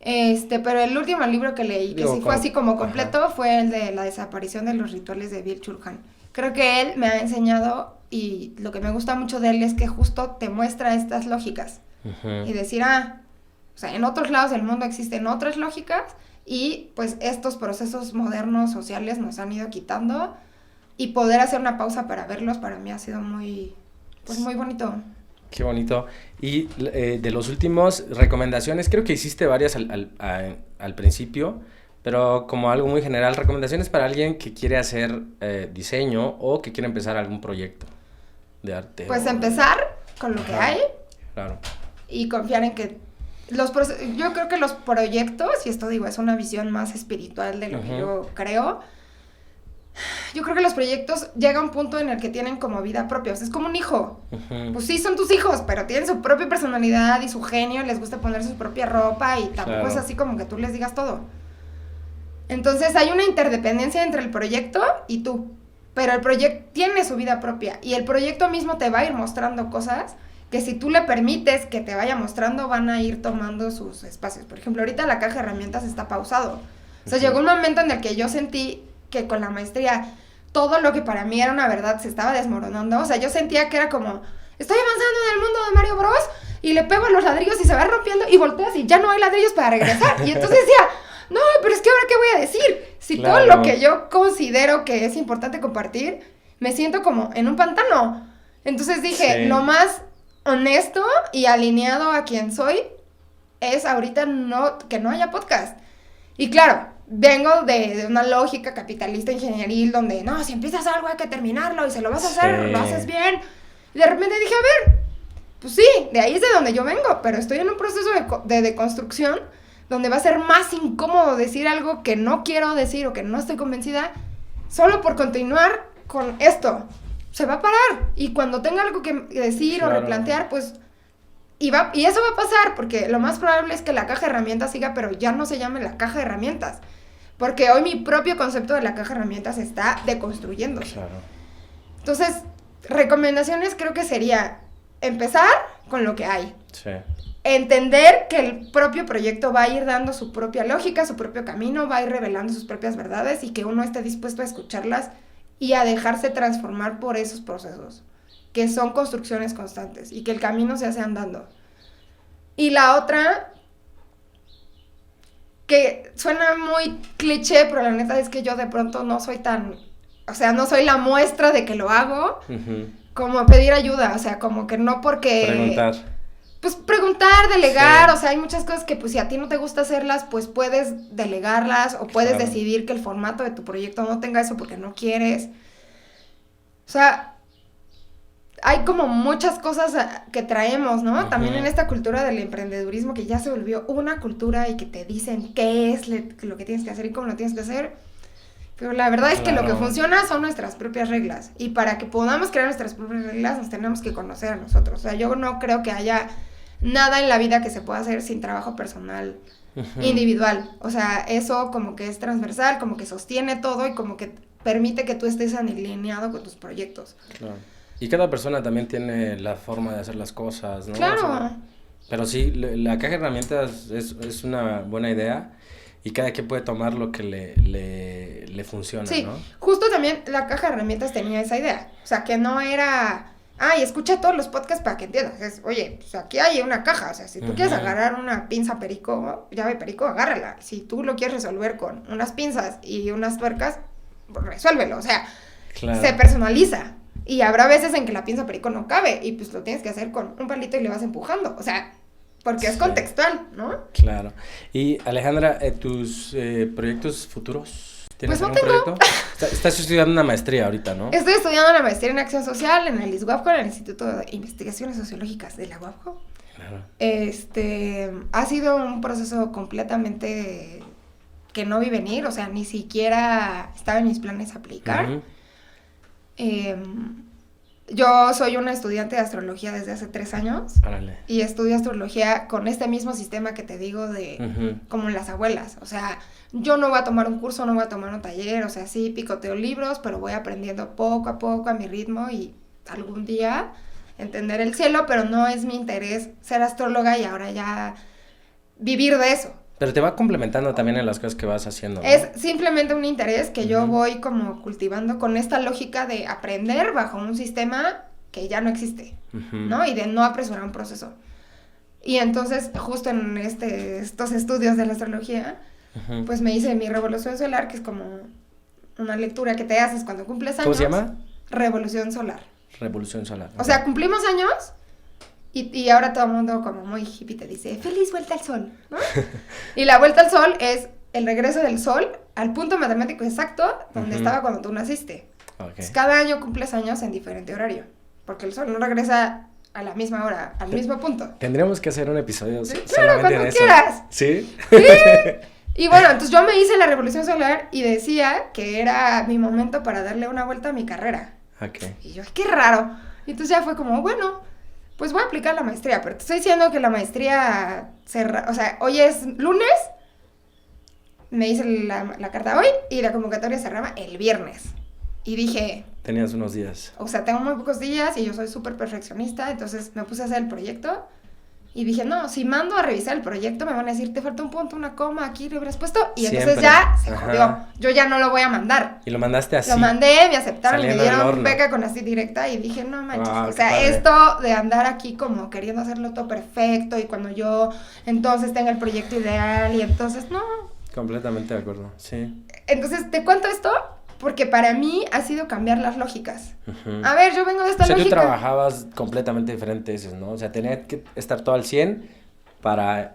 Pero el último libro que leí, que sí fue así como completo, fue el de La desaparición de los rituales de Byung-Chul Han. Creo que él me ha enseñado, y lo que me gusta mucho de él es que justo te muestra estas lógicas. Y decir, o sea, en otros lados del mundo existen otras lógicas, y pues estos procesos modernos, sociales, nos han ido quitando, y poder hacer una pausa para verlos, para mí ha sido muy bonito. Qué bonito. Y de los últimos recomendaciones, creo que hiciste varias al principio, pero como algo muy general, recomendaciones para alguien que quiere hacer diseño o que quiere empezar algún proyecto de arte. Pues empezar con lo que hay. Claro. Y confiar en que yo creo que los proyectos, y esto digo, es una visión más espiritual de lo que yo creo, yo creo que los proyectos llega a un punto en el que tienen como vida propia, o sea, es como un hijo. Pues sí, son tus hijos, pero tienen su propia personalidad y su genio, les gusta poner su propia ropa y tampoco es así como que tú les digas todo. Entonces hay una interdependencia entre el proyecto y tú, pero el proyecto tiene su vida propia y el proyecto mismo te va a ir mostrando cosas que si tú le permites que te vaya mostrando, van a ir tomando sus espacios. Por ejemplo, ahorita la caja de herramientas está pausado. O sea, llegó un momento en el que yo sentí que con la maestría todo lo que para mí era una verdad se estaba desmoronando. O sea, yo sentía que era como, estoy avanzando en el mundo de Mario Bros. Y le pego a los ladrillos y se va rompiendo y volteas y ya no hay ladrillos para regresar. Y entonces decía, no, pero es que ahora qué voy a decir. Si todo lo que yo considero que es importante compartir, me siento como en un pantano. Entonces dije, lo más honesto y alineado a quien soy es ahorita que no haya podcast. Y claro, vengo de una lógica capitalista ingenieril donde, no, si empiezas algo hay que terminarlo y si lo vas a hacer, lo haces bien. Y de repente dije, a ver, pues sí, de ahí es de donde yo vengo, pero estoy en un proceso de deconstrucción donde va a ser más incómodo decir algo que no quiero decir o que no estoy convencida, solo por continuar con esto. Se va a parar y cuando tenga algo que decir o replantear, pues y eso va a pasar porque lo más probable es que la caja de herramientas siga, pero ya no se llame la caja de herramientas, porque hoy mi propio concepto de la caja de herramientas está deconstruyéndose. Claro. Entonces, recomendaciones creo que sería empezar con lo que hay. Sí. Entender que el propio proyecto va a ir dando su propia lógica, su propio camino, va a ir revelando sus propias verdades y que uno esté dispuesto a escucharlas y a dejarse transformar por esos procesos, que son construcciones constantes y que el camino se hace andando. Y la otra, que suena muy cliché, pero la neta es que yo de pronto no soy no soy la muestra de que lo hago, como pedir ayuda, o sea, como que no porque... Preguntar, delegar, o sea, hay muchas cosas que pues si a ti no te gusta hacerlas, pues puedes delegarlas o puedes decidir que el formato de tu proyecto no tenga eso porque no quieres. O sea, hay como muchas cosas que traemos, ¿no? También en esta cultura del emprendedurismo que ya se volvió una cultura y que te dicen qué es lo que tienes que hacer y cómo lo tienes que hacer. Pero la verdad es que lo que funciona son nuestras propias reglas. Y para que podamos crear nuestras propias reglas nos tenemos que conocer a nosotros. O sea, yo no creo que haya nada en la vida que se pueda hacer sin trabajo personal individual. O sea, eso como que es transversal, como que sostiene todo y como que permite que tú estés alineado con tus proyectos. Claro. Y cada persona también tiene la forma de hacer las cosas, ¿no? Claro. O sea, pero sí, la caja de herramientas es una buena idea y cada quien puede tomar lo que le funciona, sí, ¿no? Justo también la caja de herramientas tenía esa idea. O sea, que no era... escucha todos los podcasts para que entiendas. Oye, pues aquí hay una caja. O sea, si tú quieres agarrar una pinza perico, llave perico, agárrala. Si tú lo quieres resolver con unas pinzas y unas tuercas, pues resuélvelo. O sea, se personaliza. Y habrá veces en que la pinza perico no cabe y pues lo tienes que hacer con un palito y le vas empujando. O sea, porque es contextual, ¿no? Claro. Y Alejandra, tus proyectos futuros... ¿Tienes pues no tengo. Proyecto? Estás estudiando una maestría ahorita, ¿no? Estoy estudiando una maestría en acción social en el ISWAPCO, en el Instituto de Investigaciones Sociológicas de la UAPCO. Claro. Ha sido un proceso completamente que no vi venir, o sea, ni siquiera estaba en mis planes aplicar. Yo soy una estudiante de astrología desde hace 3 años. Árale. Y estudio astrología con este mismo sistema que te digo de como las abuelas, o sea... Yo no voy a tomar un curso, no voy a tomar un taller, o sea, sí picoteo libros, pero voy aprendiendo poco a poco a mi ritmo y algún día entender el cielo, pero no es mi interés ser astróloga y ahora ya vivir de eso. Pero te va complementando también en las cosas que vas haciendo, ¿no? Es simplemente un interés que yo voy como cultivando con esta lógica de aprender bajo un sistema que ya no existe, ¿no? Y de no apresurar un proceso. Y entonces, justo en estos estudios de la astrología... pues me hice mi revolución solar, que es como una lectura que te haces cuando cumples años. ¿Cómo se llama? Revolución solar. Revolución solar. O sea, cumplimos años y ahora todo el mundo como muy hippie te dice, feliz vuelta al sol, ¿no? Y la vuelta al sol es el regreso del sol al punto matemático exacto donde estaba cuando tú naciste. Okay. Entonces, cada año cumples años en diferente horario, porque el sol no regresa a la misma hora, al mismo punto. Tendríamos que hacer un episodio solamente de eso. Claro, cuando quieras. ¿Sí? Sí. Y bueno, entonces yo me hice la revolución solar y decía que era mi momento para darle una vuelta a mi carrera. Ok. Y yo, qué raro. Y entonces ya fue como, bueno, pues voy a aplicar la maestría. Pero te estoy diciendo que la maestría, o sea, hoy es lunes, me hice la carta hoy y la convocatoria cerraba el viernes. Y dije... Tenías unos días. O sea, tengo muy pocos días y yo soy súper perfeccionista, entonces me puse a hacer el proyecto y dije, no, si mando a revisar el proyecto me van a decir, te falta un punto, una coma, aquí le hubieras puesto, y Siempre. entonces ya se Ajá. jodió, yo ya no lo voy a mandar. Y lo mandaste así. Lo mandé, me aceptaron y me Saliendo del dieron horno. beca con así directa y dije, no manches, Ah, o qué sea, padre. esto de andar aquí como queriendo hacerlo todo perfecto y cuando yo entonces tenga el proyecto ideal y entonces, no. Completamente de acuerdo, sí. Entonces, te cuento esto porque para mí ha sido cambiar las lógicas. Ujú. A ver, yo vengo de esta O sea, tú lógica. trabajabas completamente diferente eso, ¿no? O sea, tenía que estar todo al 100 para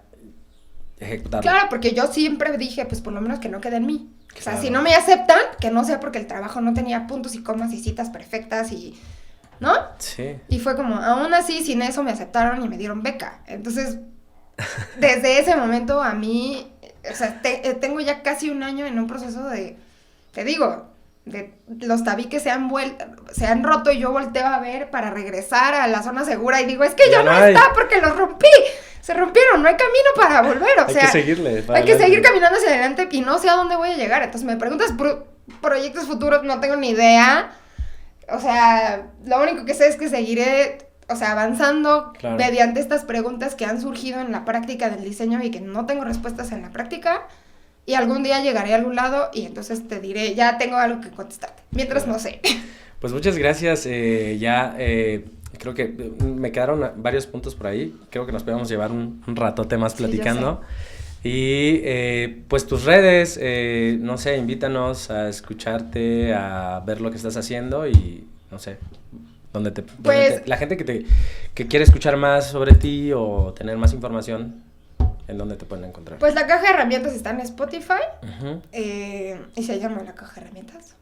ejecutarlo. Claro, porque yo siempre dije, pues por lo menos que no quede en mí. O sea, Claro. si no me aceptan, que no sea porque el trabajo no tenía puntos y comas y citas perfectas y... ¿no? Sí. Y fue como, aún así, sin eso me aceptaron y me dieron beca. Entonces, desde ese momento a mí, o sea, tengo ya casi un año en un proceso de, te digo, de los tabiques se han roto y yo volteo a ver para regresar a la zona segura y digo, es que ya no hay. está porque los rompí. Se rompieron, no hay camino para volver, o Hay sea, que seguirle. para hay que adelante. seguir caminando hacia adelante y no sé a dónde voy a llegar. Entonces me preguntas por proyectos futuros, no tengo ni idea. O sea, lo único que sé es que seguiré, o sea, avanzando Claro. mediante estas preguntas que han surgido en la práctica del diseño y que no tengo respuestas en la práctica. Y algún día llegaré a algún lado y entonces te diré, ya tengo algo que contestarte. Mientras no sé. Pues muchas gracias. Creo que me quedaron varios puntos por ahí. Creo que nos podemos llevar un ratote más Sí, yo platicando. Y pues tus redes, no sé, invítanos a escucharte, a ver lo que estás haciendo y no sé, la gente que quiere escuchar más sobre ti o tener más información, ¿en dónde te pueden encontrar? Pues la caja de herramientas está en Spotify. Ujú. Y se llama la caja de herramientas.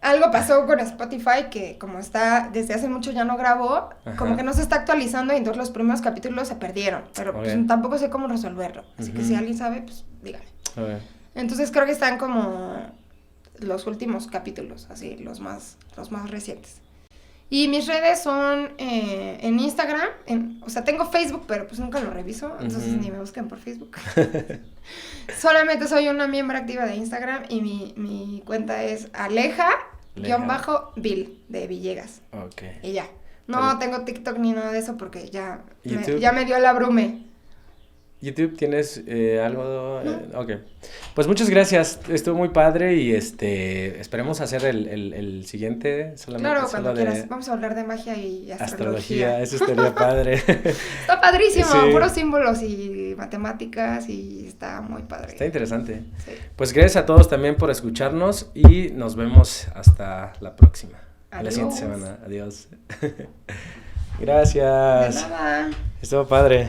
Algo pasó con Spotify que como está desde hace mucho ya no grabó, Ajá. como que no se está actualizando y entonces los primeros capítulos se perdieron, pero pues, Ok. tampoco sé cómo resolverlo, así que Ujú. si alguien sabe, pues dígame. A ver. Entonces creo que están como los últimos capítulos, así, los más recientes. Y mis redes son en Instagram, o sea, tengo Facebook, pero pues nunca lo reviso, entonces Ujú. ni me busquen por Facebook. Solamente soy una miembro activa de Instagram y mi cuenta es Aleja-Bill de Villegas. Ok. Y ya. No tengo TikTok ni nada de eso porque ya YouTube. ya me dio la brume. YouTube, ¿tienes algo? Ok. Pues muchas gracias. Estuvo muy padre y esperemos hacer el siguiente. Solamente Claro, cuando solo de quieras. Vamos a hablar de magia y astrología. Eso estaría padre. Está padrísimo, Sí. puros símbolos y matemáticas y está muy padre. Está interesante. Sí. Pues gracias a todos también por escucharnos y nos vemos hasta la próxima. La siguiente Adiós. semana. Adiós. De Gracias. nada. Estuvo padre.